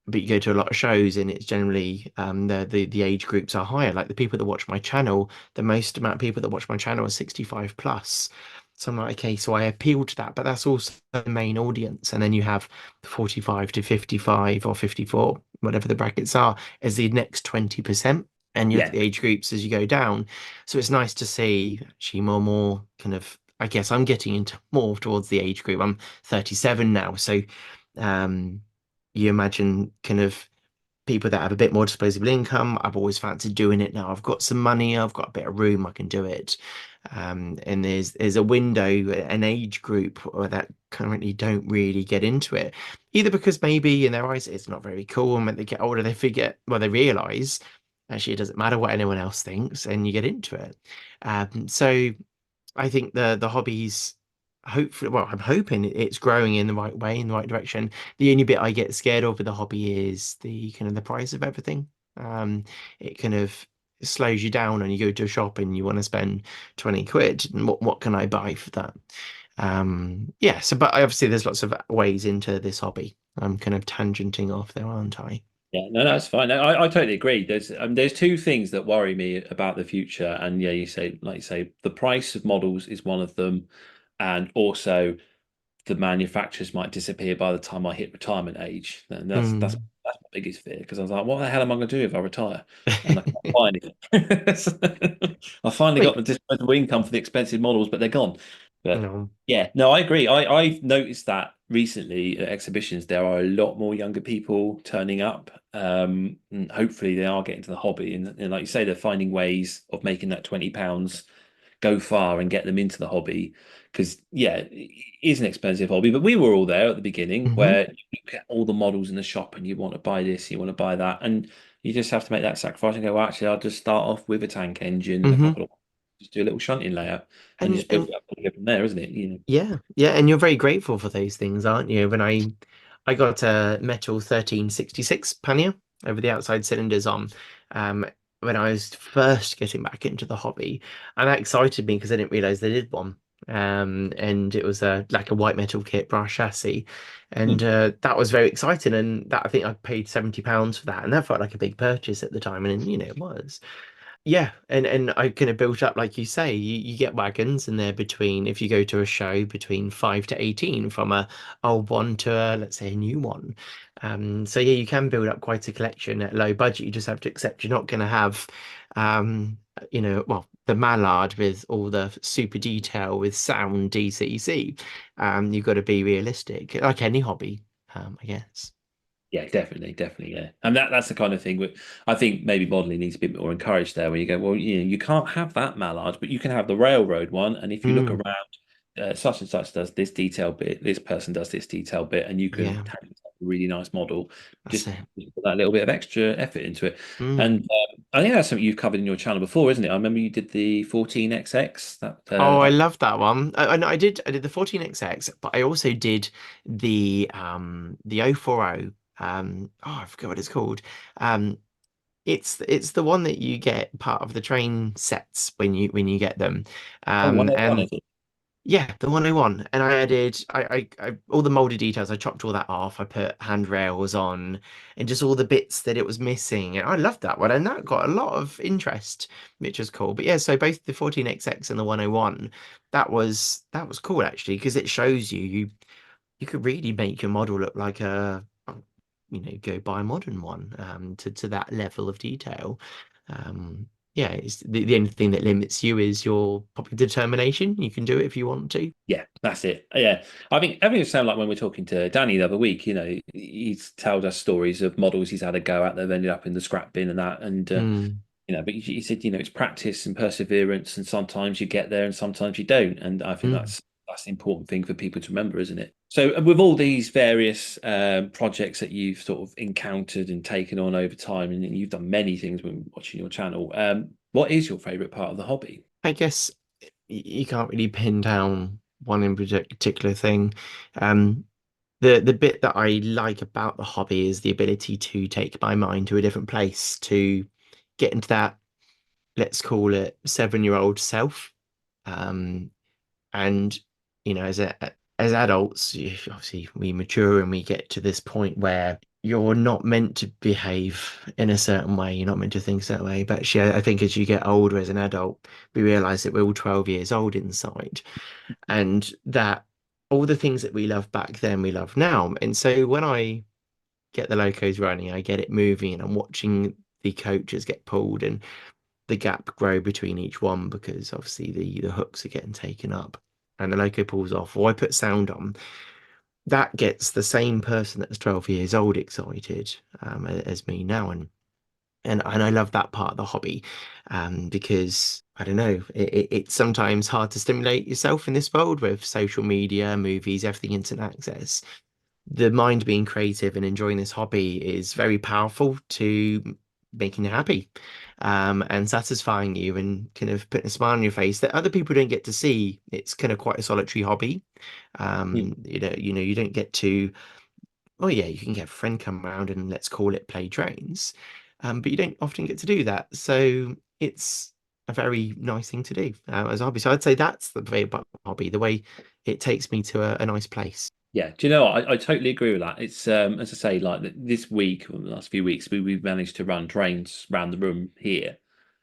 But you go to a lot of shows and it's generally the age groups are higher. Like the people that watch my channel, the most amount of people that watch my channel are 65 plus. So I'm like, okay, so I appeal to that, but that's also the main audience. And then you have 45 to 55 or 54, whatever the brackets are, as the next 20%. And you look at Yeah. the age groups as you go down. So it's nice to see actually more kind of, I guess I'm getting into more towards the age group. I'm 37 now. So um you imagine kind of people that have a bit more disposable income. I've always fancied doing it now. I've got some money, I've got a bit of room, I can do it. And there's a window, an age group that currently don't really get into it, either because maybe in their eyes it's not very cool, and when they get older they forget, well, they realize actually it doesn't matter what anyone else thinks, and you get into it. So I think the hobbies, hopefully, well, I'm hoping it's growing in the right way, in the right direction. The only bit I get scared of with the hobby is the kind of the price of everything. It kind of slows you down, and you go to a shop and you want to spend 20 quid, and what can I buy for that? Yeah, so but obviously there's lots of ways into this hobby. I'm kind of tangenting off there, aren't I? Yeah, no, that's fine. No, I totally agree. There's two things that worry me about the future, and yeah, like you say, the price of models is one of them, and also the manufacturers might disappear by the time I hit retirement age. And that's Mm. my biggest fear because I was like, what the hell am I going to do if I retire and I can't buy anything? I finally got Wait, the disposable income for the expensive models, but they're gone. But no. yeah, no, I agree. I've noticed that recently at exhibitions there are a lot more younger people turning up. And hopefully they are getting to the hobby, and like you say, they're finding ways of making that £20 go far and get them into the hobby. Because yeah, it is an expensive hobby, but we were all there at the beginning Hmm. where you get all the models in the shop and you want to buy this, you want to buy that, and you just have to make that sacrifice and go, well, actually, I'll just start off with a tank engine and a Hmm. couple of just do a little shunting layout and And just build it up from there, isn't it? yeah, yeah, and you're very grateful for those things, aren't you? When I got a metal 1366 pannier over the outside cylinders on, um, when I was first getting back into the hobby, and that excited me because I didn't realize they did one. And it was a like a white metal kit brass chassis, and Mm. that was very exciting. And that I think I paid £70 for that, and that felt like a big purchase at the time, and it was. Yeah, and I kind of built up, like you say, you get wagons, and they're between, if you go to a show, between 5 to 18 from a old one to a, let's say, a new one. So yeah, you can build up quite a collection at low budget. You just have to accept you're not going to have, well, the Mallard with all the super detail with sound DCC. You've got to be realistic, like any hobby, I guess. Yeah, definitely, yeah. And that's the kind of thing I think maybe modelling needs a bit more encouraged there, where you go, well, you can't have that mallard, but you can have the railroad one. And if you look Mm, around, such and such does this detail bit, this person does this detail bit, and you can yeah, have yourself a really nice model. that's Just it. put that little bit of extra effort into it. Mm. And I think that's something you've covered in your channel before, isn't it? I remember you did the 14XX. Oh, I That love that one. And I did the 14XX, but I also did the 040. I forget what it's called. Um, it's the one that you get part of the train sets when you get them. oh, one oh one, And is it? yeah, the 101. And I added I all the molded details, I chopped all that off. I put handrails on and just all the bits that it was missing. And I loved that one. And that got a lot of interest, which was cool. But yeah, so both the 14XX and the 101, that was cool actually, because it shows you could really make your model look like go buy a modern one to that level of detail. Yeah, it's the only thing that limits you is your probably determination. You can do it if you want to. Yeah, that's it. Yeah, I think it sounded like when we are talking to Danny the other week. He's told us stories of models he's had a go at that have ended up in the scrap bin and that, and Mm, but he said, it's practice and perseverance, and sometimes you get there and sometimes you don't. And I think mm, that's the important thing for people to remember, isn't it? So with all these various projects that you've sort of encountered and taken on over time, and you've done many things when watching your channel, what is your favorite part of the hobby? I guess you can't really pin down one in particular thing. Um, the bit that I like about the hobby is the ability to take my mind to a different place, to get into that, let's call it 7-year-old self. Um, and as adults, obviously we mature and we get to this point where you're not meant to behave in a certain way. You're not meant to think a certain way. But actually, I think as you get older as an adult, we realize that we're all 12 years old inside, and that all the things that we love back then, we love now. And so when I get the locos running, I get it moving, and I'm watching the coaches get pulled and the gap grow between each one, because obviously the hooks are getting taken up and the loco pulls off, or I put sound on, that gets the same person that's 12 years old excited as me now. And I love that part of the hobby, because I don't know, it's sometimes hard to stimulate yourself in this world with social media, movies, everything instant access. The mind being creative and enjoying this hobby is very powerful to making you happy, and satisfying you and kind of putting a smile on your face that other people don't get to see. It's kind of quite a solitary hobby. You don't get to, well, yeah, you can get a friend come around and let's call it play trains, but you don't often get to do that. So it's a very nice thing to do as a hobby. So I'd say that's the favorite hobby, the way it takes me to a nice place. Yeah, do you know what? I totally agree with that. It's as I say, like this week or the last few weeks, we've managed to run trains around the room here,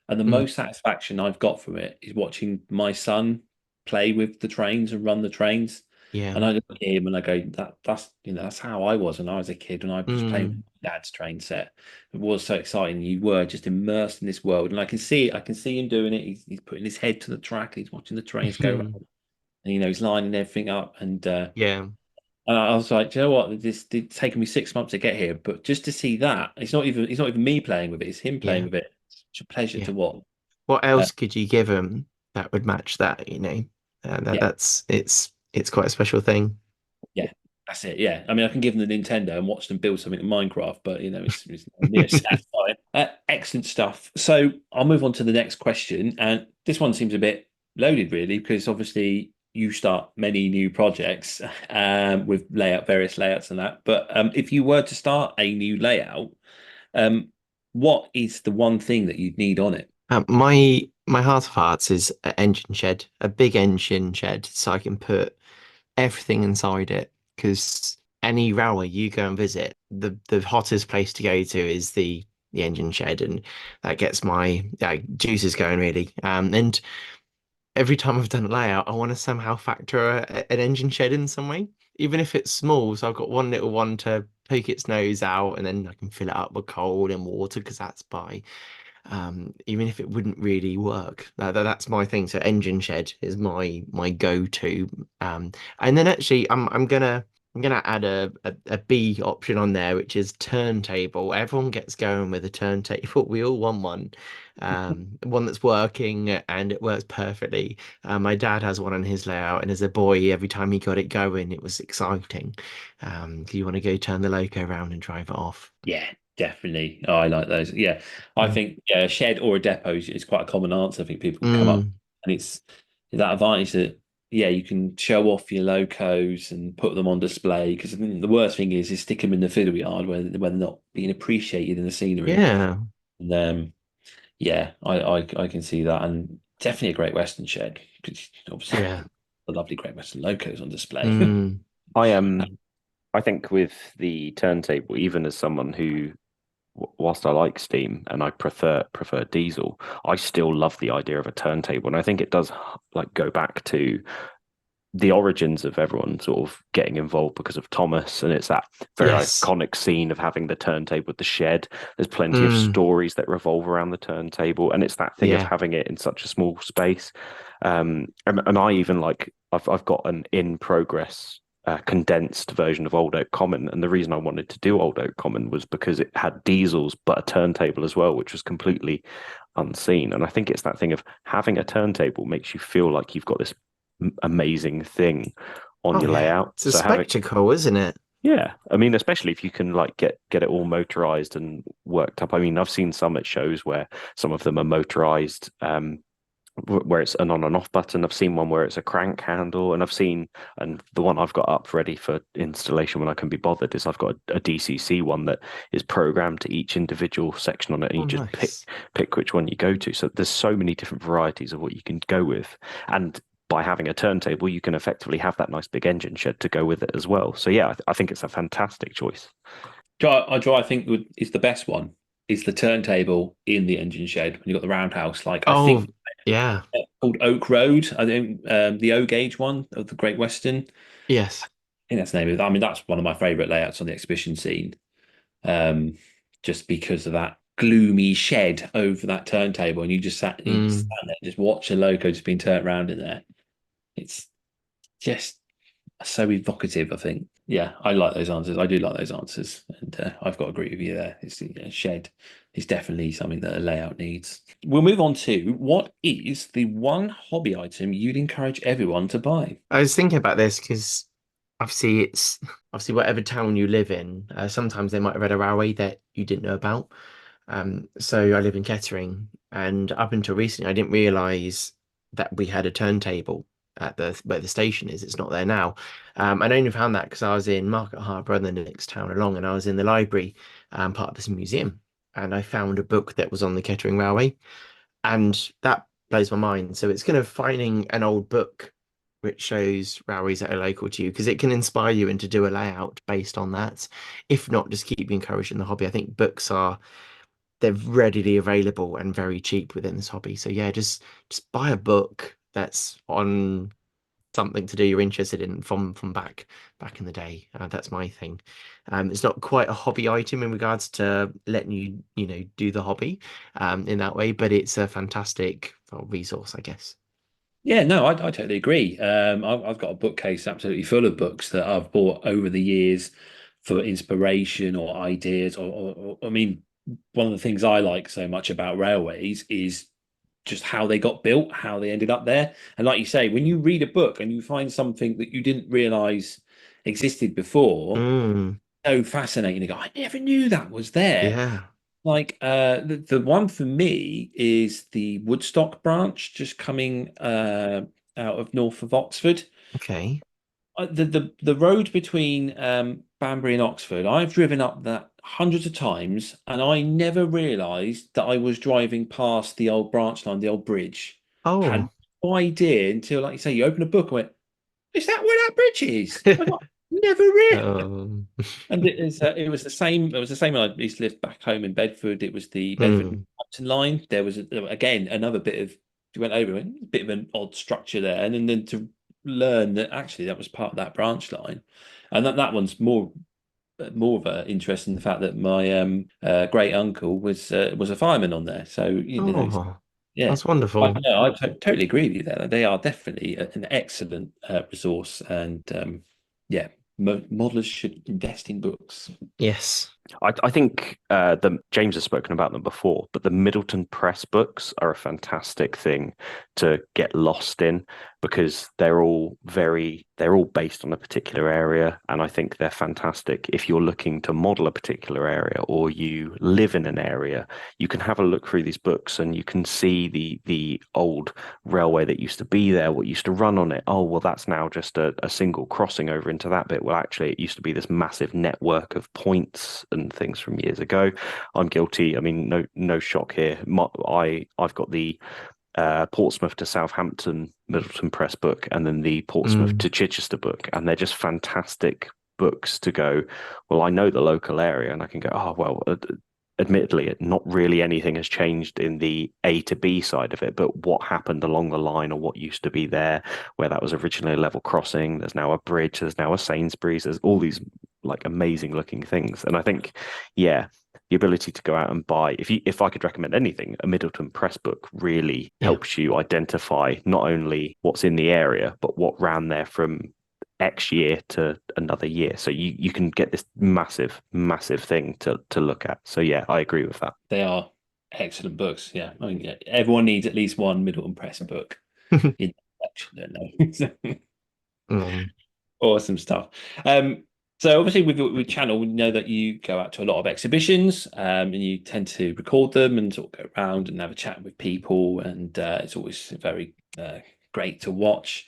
and the Mm, most satisfaction I've got from it is watching my son play with the trains and run the trains. yeah. And I look at him and I go, that's how I was when I was a kid, when I was playing with Mm, my dad's train set. It was so exciting. You were just immersed in this world, and I can see him doing it. He's putting his head to the track. He's watching the trains go round, and he's lining everything up, yeah. and I was like, do you know what? This did taken me 6 months to get here, but just to see that, it's not even me playing with it, it's him playing Yeah. with it. It's such a pleasure Yeah. to watch. What Uh, else could you give them that would match that? yeah, It's quite a special thing. yeah, that's it. Yeah, I mean, I can give them the Nintendo and watch them build something in Minecraft, but it's not near satisfying. Excellent stuff. So I'll move on to the next question, and this one seems a bit loaded, really, because obviously you start many new projects with various layouts and that. But if you were to start a new layout, Um, what is the one thing that you'd need on it? My heart of hearts is an engine shed, a big engine shed, so I can put everything inside it. Because any railway you go and visit, the hottest place to go to is the engine shed, and that gets my juices going really. And every time I've done a layout, I want to somehow factor an engine shed in some way, even if it's small. So I've got one little one to poke its nose out, and then I can fill it up with coal and water because that's by. Even if it wouldn't really work, that's my thing. So engine shed is my go-to. And then actually, I'm gonna I'm gonna add a B option on there, which is turntable. Everyone gets going with a turntable. We all want one, one that's working and it works perfectly. My dad has one on his layout, and as a boy, every time he got it going, it was exciting. You want to go turn the loco around and drive it off. Yeah, definitely. Oh, I like those. Yeah, I Mm. think a shed or a depot is quite a common answer. I think people can come up, Mm, and it's that advantage that you can show off your locos and put them on display. Because the worst thing is stick them in the fiddle yard where they're not being appreciated in the scenery. yeah, And yeah, I can see that, and definitely a Great Western shed because obviously yeah. the lovely Great Western locos on display. Mm, I I think with the turntable, even as someone who, whilst I like steam and I prefer diesel, I still love the idea of a turntable, and I think it does like go back to the origins of everyone sort of getting involved because of Thomas, and it's that very yes. iconic scene of having the turntable with the shed. There's plenty of Mm, stories that revolve around the turntable, and it's that thing of yeah. having it in such a small space. And I even like I've got an in progress. Condensed version of Old Oak Common, and the reason I wanted to do Old Oak Common was because it had diesels but a turntable as well, which was completely unseen. And I think it's that thing of having a turntable makes you feel like you've got this amazing thing on Oh your yeah. layout. It's a So having, spectacle, isn't it? yeah, I mean, especially if you can like get it all motorized and worked up. I mean, I've seen some at shows where some of them are motorized, where it's an on and off button. I've seen one where it's a crank handle, and and the one I've got up ready for installation when I can be bothered is I've got a DCC one that is programmed to each individual section on it, and Oh, you just nice. pick which one you go to. So there's so many different varieties of what you can go with, and by having a turntable, you can effectively have that nice big engine shed to go with it as well. So yeah, I think it's a fantastic choice. I think is the best one. Is the turntable in the engine shed when you've got the roundhouse. Like I Oh, think yeah. called Oak Road. I think the O gauge one of the Great Western. Yes. I think that's the name of it. I mean, that's one of my favourite layouts on the exhibition scene. Um, just because of that gloomy shed over that turntable, and you just Mm. stand there and just watch a loco just being turned around in there. It's just so evocative, I think. Yeah, I like those answers. I do like those answers, and I've got to agree with you there. It's shed is definitely something that a layout needs. We'll move on to what is the one hobby item you'd encourage everyone to buy? I was thinking about this because it's obviously whatever town you live in, sometimes they might have read a railway that you didn't know about. So I live in Kettering, and up until recently, I didn't realise that we had a turntable at the where the station is. It's not there now. And I only found that because I was in Market Harbour, the next town along, and I was in the library, part of this museum, and I found a book that was on the Kettering Railway, and that blows my mind. So it's kind of finding an old book which shows railways that are local to you because it can inspire you and to do a layout based on that. If not, just keep you encouraged in the hobby. I think books are they're readily available and very cheap within this hobby. So yeah, just buy a book that's on something to do you're interested in from back in the day. That's my thing. It's not quite a hobby item in regards to letting you do the hobby in that way, but it's a fantastic resource, I guess. Yeah, no, I totally agree. I've got a bookcase absolutely full of books that I've bought over the years for inspiration or ideas. I mean, one of the things I like so much about railways is just how they got built, how they ended up there. And like you say, when you read a book and you find something that you didn't realize existed before, Mm, so fascinating. You go, I never knew that was there. yeah. Like the one for me is the Woodstock branch just coming out of north of Oxford. Okay. The road between Banbury and Oxford, I've driven up that hundreds of times, and I never realised that I was driving past the old branch line, the old bridge. Had Oh. no idea until, like you say, you open a book and went, "Is that where that bridge is?" I got never realised. Um, And it was the same. It was the same when I used to live back home in Bedford. It was the Bedford mm. Northampton line. There was again another bit of you went over it, a bit of an odd structure there, and then to learn that actually that was part of that branch line, and that one's more of an interest in the fact that my great uncle was a fireman on there. So you know, Oh, yeah. that's wonderful. No, I totally agree with you there. They are definitely an excellent resource, and yeah, modelers should invest in books. Yes. I think James has spoken about them before, but the Middleton Press books are a fantastic thing to get lost in because they're all based on a particular area, and I think they're fantastic if you're looking to model a particular area or you live in an area. You can have a look through these books and you can see the old railway that used to be there, what used to run on it. Oh, well, that's now just a single crossing over into that bit. Well, actually, it used to be this massive network of points and things from years ago. I'm guilty. I mean, no shock here. I've got the Portsmouth to Southampton Middleton Press book and then the Portsmouth to Chichester book, and they're just fantastic books to go, well, I know the local area and I can go, oh, well, admittedly, not really anything has changed in the A to B side of it, but what happened along the line or what used to be there, where that was originally a level crossing, there's now a bridge, there's now a Sainsbury's, there's all these like amazing looking things. And I think, yeah, the ability to go out and buy, if I could recommend anything, a Middleton Press book really helps you identify not only what's in the area, but what ran there from X year to another year. So you can get this massive thing to look at. So yeah, I agree with that. They are excellent books. Yeah. I mean, everyone needs at least one Middleton Press book in the collection, don't know. Awesome stuff. So obviously with channel, we know that you go out to a lot of exhibitions, and you tend to record them and sort of go around and have a chat with people, and it's always very great to watch.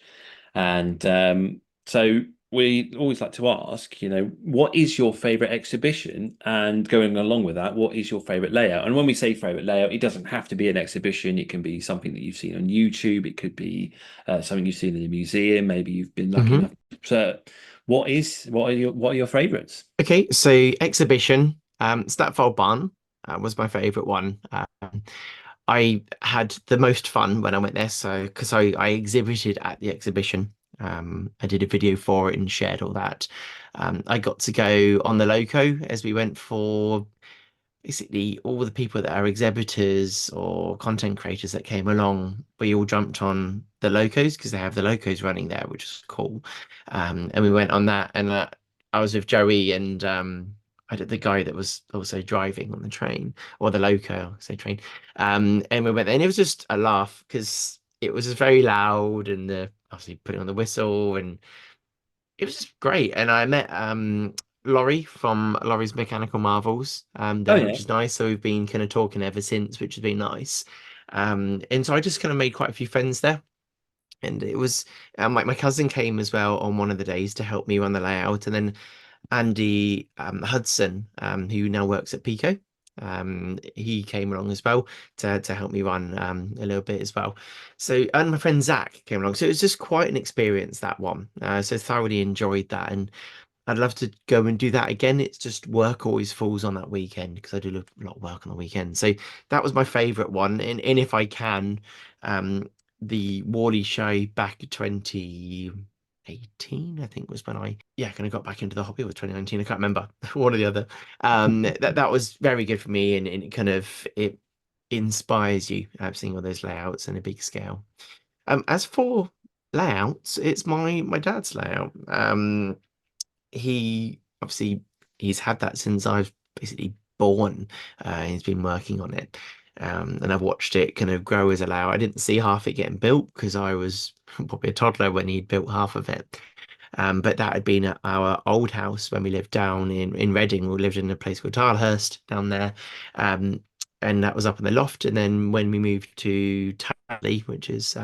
And so we always like to ask, what is your favorite exhibition? And going along with that, what is your favorite layout? And when we say favorite layout, it doesn't have to be an exhibition. It can be something that you've seen on YouTube. It could be something you've seen in a museum. Maybe you've been lucky enough. So what are your favorites? Okay, so exhibition, Stratfold Barn was my favorite one. I had the most fun when I went there, so because I exhibited at the exhibition. I did a video for it and shared all that. I got to go on the loco as we went for basically all the people that are exhibitors or content creators that came along. We all jumped on the locos because they have the locos running there, which is cool. And we went on that, and I was with Joey and I did the guy that was also driving on the train or the loco, say train. And we went there, and it was just a laugh because it was just very loud, and obviously putting on the whistle, and it was just great. And I met Laurie from Laurie's Mechanical Marvels there, which is nice. So we've been kind of talking ever since, which has been nice. And so I just kind of made quite a few friends there. And it was my cousin came as well on one of the days to help me run the layout. And then Andy Hudson, who now works at Pico, he came along as well to help me run a little bit as well. So, and my friend Zach came along. So it was just quite an experience, that one. So thoroughly enjoyed that. And I'd love to go and do that again. It's just work always falls on that weekend because I do a lot of work on the weekend. So that was my favorite one. And if I can, the Wally show back in 2018, I think was when I kind of got back into the hobby. It was 2019. I can't remember one or the other. That was very good for me, and it kind of it inspires you seeing all those layouts in a big scale. As for layouts, it's my dad's layout. He's had that since I've basically born. He's been working on it. And I've watched it kind of grow as a layout. I didn't see half it getting built because I was probably a toddler when he'd built half of it. But that had been at our old house when we lived down in Reading. We lived in a place called Tilehurst down there. And that was up in the loft. And then when we moved to Tally, which is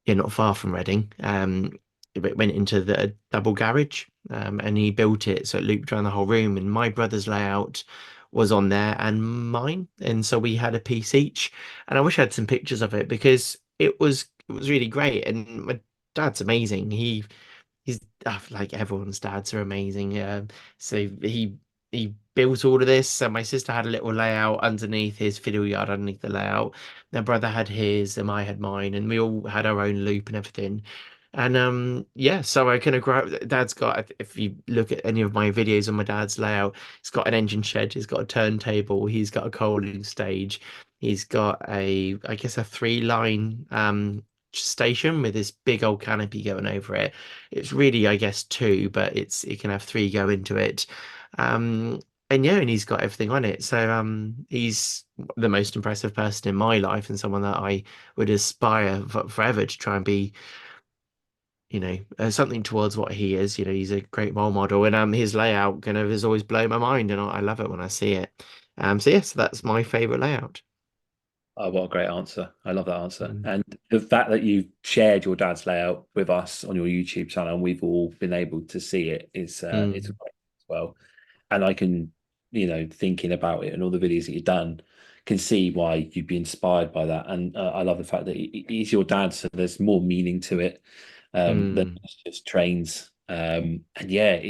not far from Reading, it went into the double garage, and he built it so it looped around the whole room. And my brother's layout was on there and mine, and so we had a piece each. And I wish I had some pictures of it because it was really great. And my dad's amazing. He's like everyone's dads are amazing. So he built all of this. So my sister had a little layout underneath his fiddle yard, underneath the layout. My brother had his, and I had mine, and we all had our own loop and everything. And so I kind of grew up. Dad's got, if you look at any of my videos on my dad's layout, he's got an engine shed, he's got a turntable, he's got a coaling stage, he's got I guess a 3-line station with this big old canopy going over it. It's really, I guess, two, but it can have three go into it. And yeah, and he's got everything on it. So he's the most impressive person in my life and someone that I would aspire forever to try and be, something towards what he is. He's a great role model, and his layout kind of has always blown my mind, and I love it when I see it. So yes, that's my favorite layout. Oh, what a great answer. I love that answer. Mm. And the fact that you shared your dad's layout with us on your YouTube channel and we've all been able to see it is it's Mm. great as well. And I can, thinking about it and all the videos that you've done, can see why you'd be inspired by that. And I love the fact that he's your dad, so there's more meaning to it than Mm. just trains. And yeah,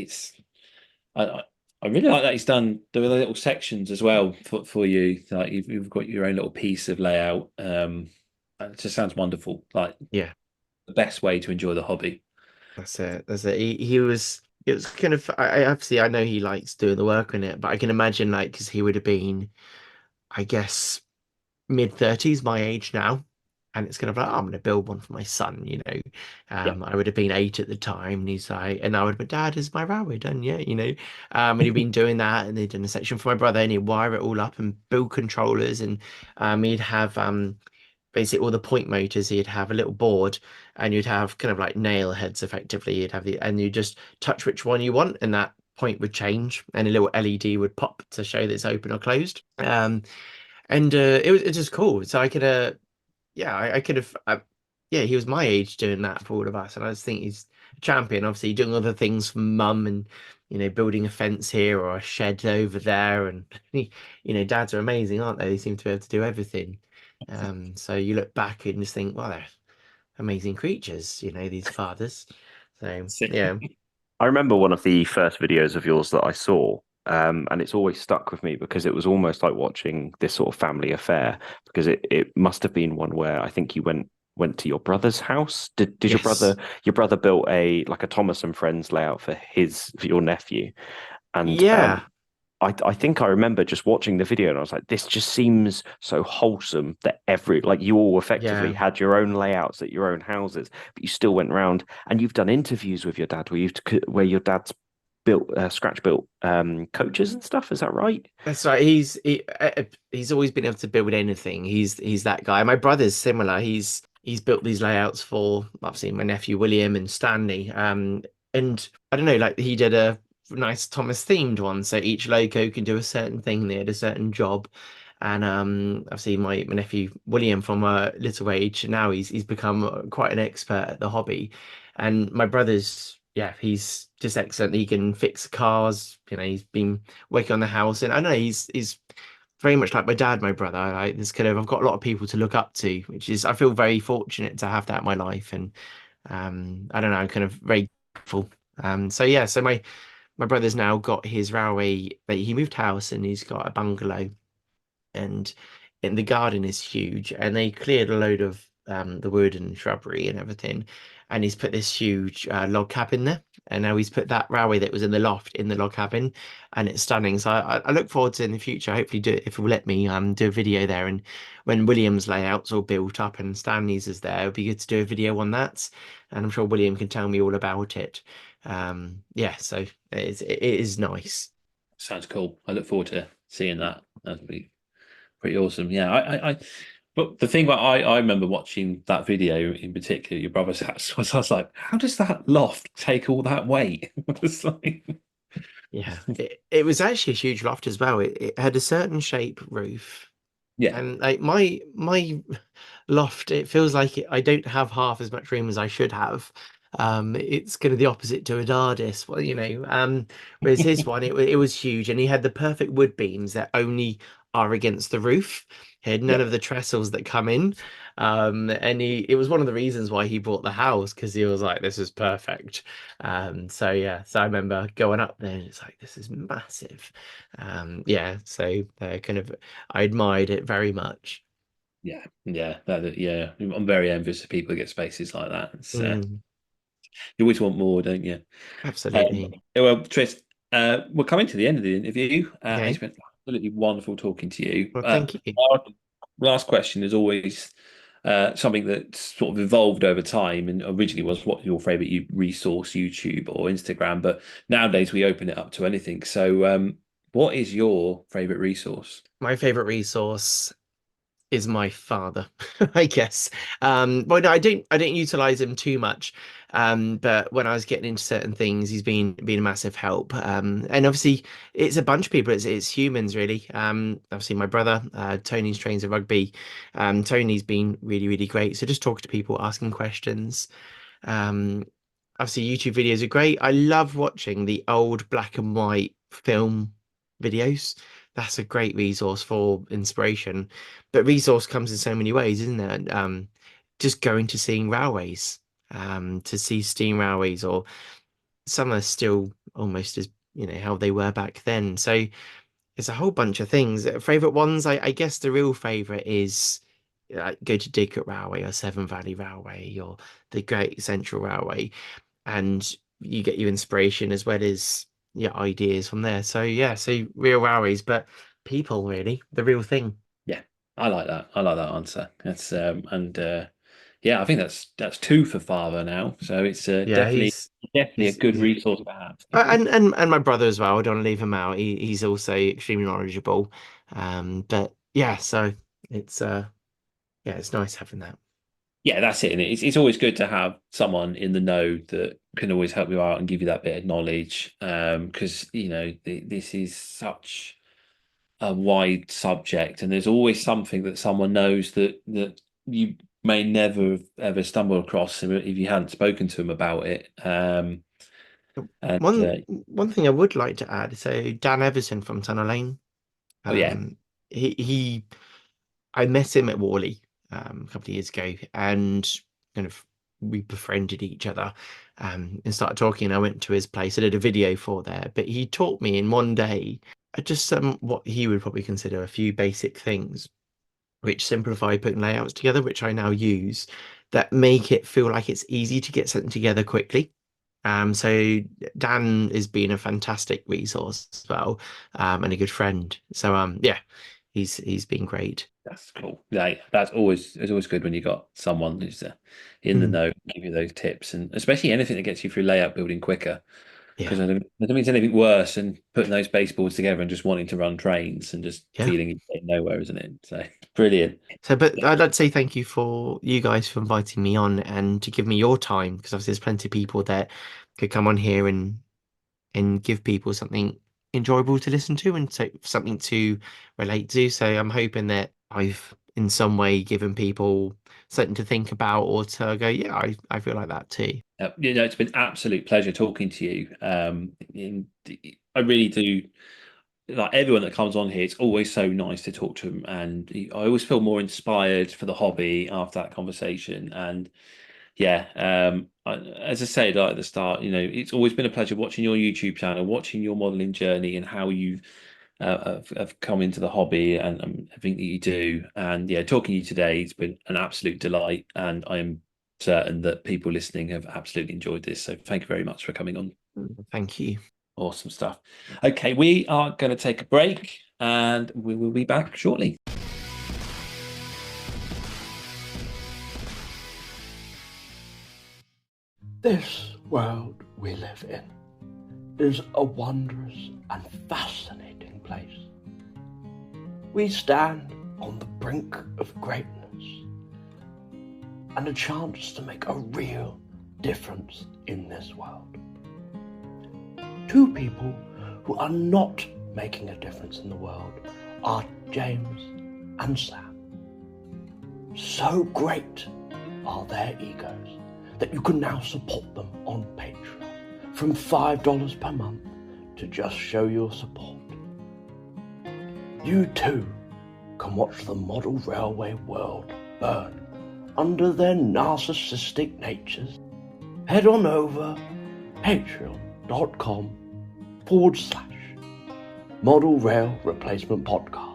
I, I really like that he's done the little sections as well for you. Like you've got your own little piece of layout. And it just sounds wonderful. Like Yeah. the best way to enjoy the hobby. That's it. That's it. He was. It was kind of. Obviously I know he likes doing the work on it, but I can imagine like because he would have been, I guess, mid-30s, my age now, and it's kind of like, oh, I'm going to build one for my son. Yeah. I would have been 8 at the time, and he's like, and I would have been, Dad, is my railway done yet? And he'd been doing that, and they'd done a section for my brother, and he'd wire it all up and build controllers, and he'd have basically all the point motors. He'd have a little board, and you'd have kind of like nail heads effectively. You'd have and you just touch which one you want, and that point would change, and a little LED would pop to show that it's open or closed. And it's just cool. So I could yeah, I could have yeah, he was my age doing that for all of us, and I just think he's a champion. Obviously doing other things for mum, and building a fence here or a shed over there, and dads are amazing, aren't they? They seem to be able to do everything. So you look back and just think, well, they're amazing creatures, these fathers. So yeah. I remember one of the first videos of yours that I saw, and it's always stuck with me because it was almost like watching this sort of family affair. Because it must have been one where I think you went to your brother's house. Did Yes. your brother built a like a Thomas and Friends layout for your nephew? And Yeah. I think I remember just watching the video and I was like, this just seems so wholesome that like you all effectively Yeah. had your own layouts at your own houses, but you still went around and you've done interviews with your dad where your dad's built scratch built coaches and stuff. Is that right? That's right. He's always been able to build anything. He's that guy. My brother's similar. He's built these layouts for obviously my nephew William and Stanley. And I don't know, like he did a nice Thomas themed one, so each loco can do a certain thing. They had a certain job. And obviously my nephew William from a little age now he's become quite an expert at the hobby. And my brother's, yeah, he's just excellent. He can fix cars. He's been working on the house, and I know he's very much like my dad, my brother. This kind of I've got a lot of people to look up to, which is I feel very fortunate to have that in my life, and I don't know, I'm kind of very grateful. So yeah, so my brother's now got his railway. He moved house and he's got a bungalow, and the garden is huge, and they cleared a load of the wood and shrubbery and everything, and he's put this huge log cabin there, and now he's put that railway that was in the loft in the log cabin, and it's stunning. So I look forward to in the future, hopefully do it if it will let me do a video there, and when William's layout's all built up and Stanley's is there, it'd be good to do a video on that, and I'm sure William can tell me all about it. Yeah, so it is nice. Sounds cool. I look forward to seeing that. That'd be pretty awesome. Yeah, but the thing about I remember watching that video in particular, your brother's house, was I was like, how does that loft take all that weight? It's like, Yeah, it was actually a huge loft as well. It had a certain shape roof, yeah, and like my loft, it feels like I don't have half as much room as I should have. It's kind of the opposite to a Dardis, well, whereas his one, it was huge, and he had the perfect wood beams that only are against the roof. He had none yeah. of the trestles that come in. And it was one of the reasons why he bought the house, because he was like, this is perfect. So yeah, so I remember going up there and it's like, this is massive. Yeah, so kind of I admired it very much. Yeah. I'm very envious of people who get spaces like that. Mm, You always want more, don't you? absolutely. Well, Tris, we're coming to the end of the interview. It's Okay. been absolutely wonderful talking to you. Well, thank you. Our last question is always something that sort of evolved over time and originally was what your favorite resource, YouTube or Instagram, but nowadays we open it up to anything. So, what is your favorite resource? My favorite resource is my father, I guess. But no, I don't utilize him too much. But when I was getting into certain things, he's been a massive help. And obviously it's a bunch of people, it's humans really. Obviously my brother, Tony's trains a rugby. Tony's been really, really great. So just talking to people, asking questions. Um, Obviously YouTube videos are great. I love watching the old black and white film videos. That's a great resource for inspiration. But resource comes in so many ways, isn't it? Just going to seeing railways, to see steam railways, or some are still almost as, how they were back then. So it's a whole bunch of things. Favorite ones, I guess the real favorite is go to Didcot Railway or Severn Valley Railway or the Great Central Railway, and you get your inspiration as well as your ideas from there. So yeah, so real railways, but people really, the real thing. Yeah, I like that. I like that answer. That's and yeah, I think that's two for father now. So it's Yeah, definitely a good he's resource to have. and my brother as well. I don't want to leave him out. He's also extremely knowledgeable. But yeah, so it's yeah, it's nice having that. Yeah, that's it. And it's always good to have someone in the know that can always help you out and give you that bit of knowledge. Because this is such a wide subject, and there's always something that someone knows that you may never have ever stumbled across if you hadn't spoken to them about it. And One thing I would like to add, so Dan Everson from Tunnel Lane, oh yeah, um, he I met him at Worley a couple of years ago, and kind of we befriended each other, and started talking. I went to his place. I did a video for there, but he taught me in one day just some what he would probably consider a few basic things, which simplify putting layouts together, which I now use, that make it feel like it's easy to get something together quickly. So Dan has been a fantastic resource as well, and a good friend. So yeah, he's been great. that's cool. Yeah, it's always good when you got someone who's in the Mm, know, give you those tips, and especially anything that gets you through layout building quicker. yeah, Because I don't think there's anything worse than putting those baseboards together and just wanting to run trains and just yeah. feeling you're getting nowhere, isn't it? So brilliant. So, but I'd like to say thank you for you guys for inviting me on and to give me your time, because obviously there's plenty of people that could come on here and give people something enjoyable to listen to and so something to relate to. So I'm hoping that I've in some way given people something to think about or to go, yeah, I feel like that too. It's been absolute pleasure talking to you. I really do like everyone that comes on here. It's always so nice to talk to them, and I always feel more inspired for the hobby after that conversation. And yeah, as I said like at the start, it's always been a pleasure watching your YouTube channel, watching your modeling journey, and how you have come into the hobby and everything that you do. And yeah, talking to you today, it's been an absolute delight, and I am certain that people listening have absolutely enjoyed this. So thank you very much for coming on. Thank you. Awesome stuff. Okay, we are going to take a break and we will be back shortly. This world we live in is a wondrous and fascinating place. We stand on the brink of greatness and a chance to make a real difference in this world. Two people who are not making a difference in the world are James and Sam. So great are their egos that you can now support them on Patreon from $5 per month to just show your support. You too can watch the model railway world burn under their narcissistic natures. Head on over patreon.com/Model Rail Replacement Podcast.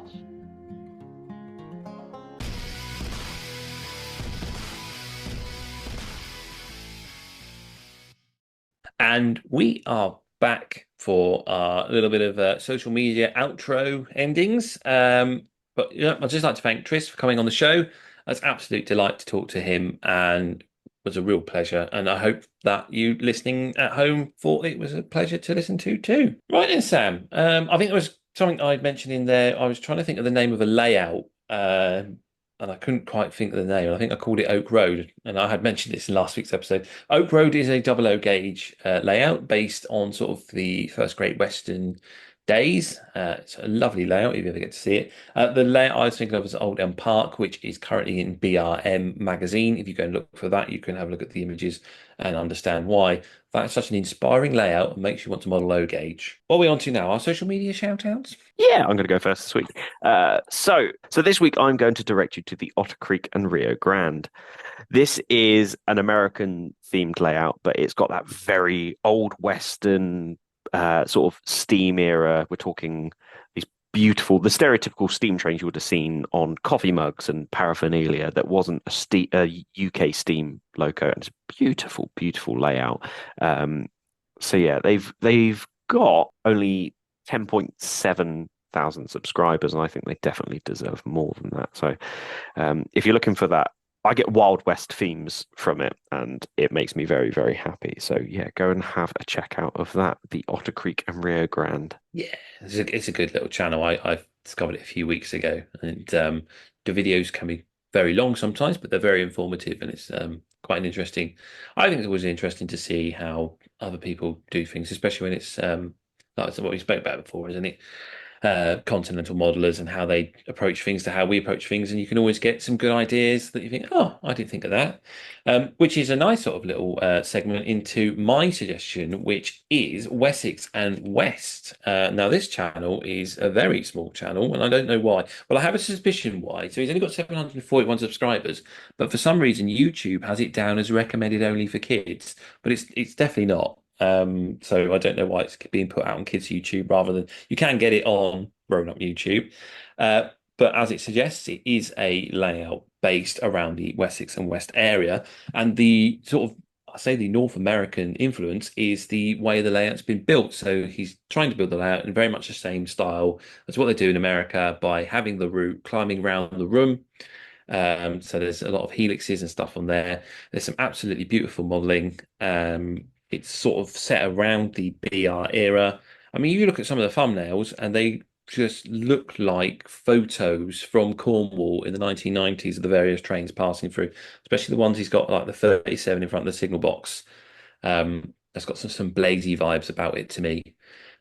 And we are back for a little bit of social media outro endings. But I'd just like to thank Tris for coming on the show. It's absolute delight to talk to him, and was a real pleasure. And I hope that you listening at home thought it was a pleasure to listen to too. Right then, Sam. I think there was something I'd mentioned in there. I was trying to think of the name of a layout. And I couldn't quite think of the name. I think I called it Oak Road, and I had mentioned this in last week's episode. Oak Road is a double O gauge layout based on sort of the first Great Western days. It's a lovely layout if you ever get to see it. The layout I was thinking of was Old Elm Park, which is currently in BRM magazine. If you go and look for that, you can have a look at the images and understand why that's such an inspiring layout and makes you want to model O gauge. What are we on to now? Our social media shout outs? Yeah, I'm going to go first this week. So this week I'm going to direct you to the Otter Creek and Rio Grande. This is an American themed layout, but it's got that very old Western sort of steam era. We're talking these beautiful, the stereotypical steam trains you would have seen on coffee mugs and paraphernalia that wasn't a UK steam loco. And it's a beautiful, beautiful layout. So yeah, they've got only 10.7 thousand subscribers, and I think they definitely deserve more than that. So if you're looking for that, I get Wild West themes from it, and it makes me very, very happy. So yeah, go and have a check out of that, the Otter Creek and Rio Grande. Yeah, it's a good little channel. I discovered it a few weeks ago, and the videos can be very long sometimes, but they're very informative, and it's quite an interesting. I think it's always interesting to see how other people do things, especially when it's like what we spoke about before, isn't it? Continental modelers and how they approach things to how we approach things, and you can always get some good ideas that you think, oh, I didn't think of that, which is a nice sort of little segment into my suggestion, which is Wessex and West. Now this channel is a very small channel, and I don't know why. Well, I have a suspicion why. So he's only got 741 subscribers, but for some reason YouTube has it down as recommended only for kids, but it's definitely not. So I don't know why it's being put out on kids' YouTube rather than, you can get it on grown-up YouTube. But as it suggests, it is a layout based around the Wessex and West area. And the sort of, I say the North American influence is the way the layout's been built. So he's trying to build the layout in very much the same style as what they do in America by having the route climbing around the room. So there's a lot of helixes and stuff on there. There's some absolutely beautiful modeling. It's sort of set around the BR era. I mean, you look at some of the thumbnails and they just look like photos from Cornwall in the 1990s of the various trains passing through, especially the ones he's got like the 37 in front of the signal box. That's got some Blazy vibes about it to me.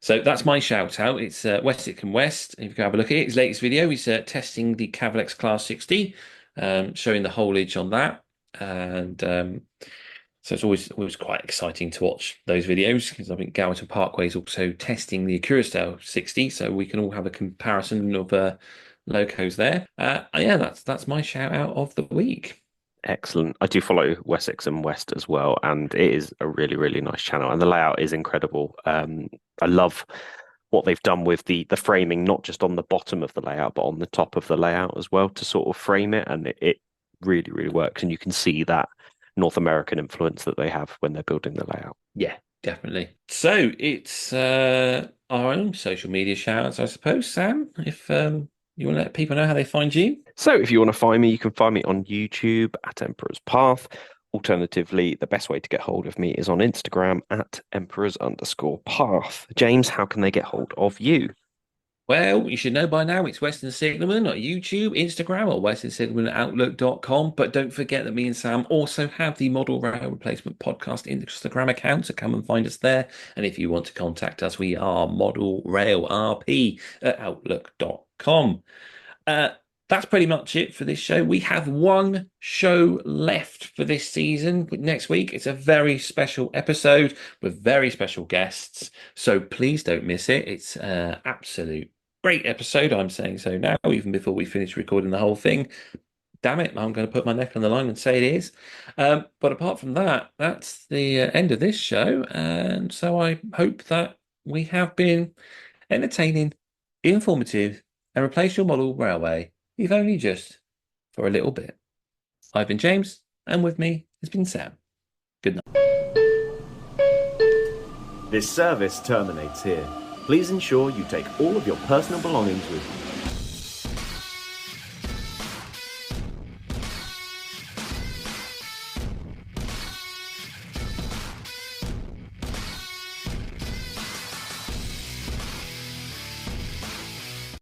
So that's my shout out. It's Wessex and West. If you can have a look at it, his latest video is testing the Cavalex Class 60, showing the haulage on that. And so it's always quite exciting to watch those videos, because I think Gowerton Parkway is also testing the Curacao 60, so we can all have a comparison of locos there. Yeah, that's my shout out of the week. Excellent. I do follow Wessex and West as well, and it is a really, really nice channel, and the layout is incredible. I love what they've done with the framing, not just on the bottom of the layout, but on the top of the layout as well, to sort of frame it, and it really, really works, and you can see that North American influence that they have when they're building the layout. Yeah, definitely. So it's our own social media shout-outs, I suppose, Sam, if you want to let people know how they find you. So if you want to find me, you can find me on YouTube at Emperor's Path. Alternatively, the best way to get hold of me is on Instagram at Emperors_Path. James, how can they get hold of you? Well, you should know by now it's Western Signalman on YouTube, Instagram, or westernsignalman@outlook.com. But don't forget that me and Sam also have the Model Rail Replacement Podcast Instagram account, so come and find us there. And if you want to contact us, we are modelrailrp@outlook.com. That's pretty much it for this show. We have one show left for this season. Next week, it's a very special episode with very special guests. So please don't miss it. It's an absolute great episode. I'm saying so now, even before we finish recording the whole thing. Damn it, I'm going to put my neck on the line and say it is. But apart from that, that's the end of this show. And so I hope that we have been entertaining, informative, and replace your model railway, if only just for a little bit. I've been James, and with me has been Sam. Good night. This service terminates here. Please ensure you take all of your personal belongings with you.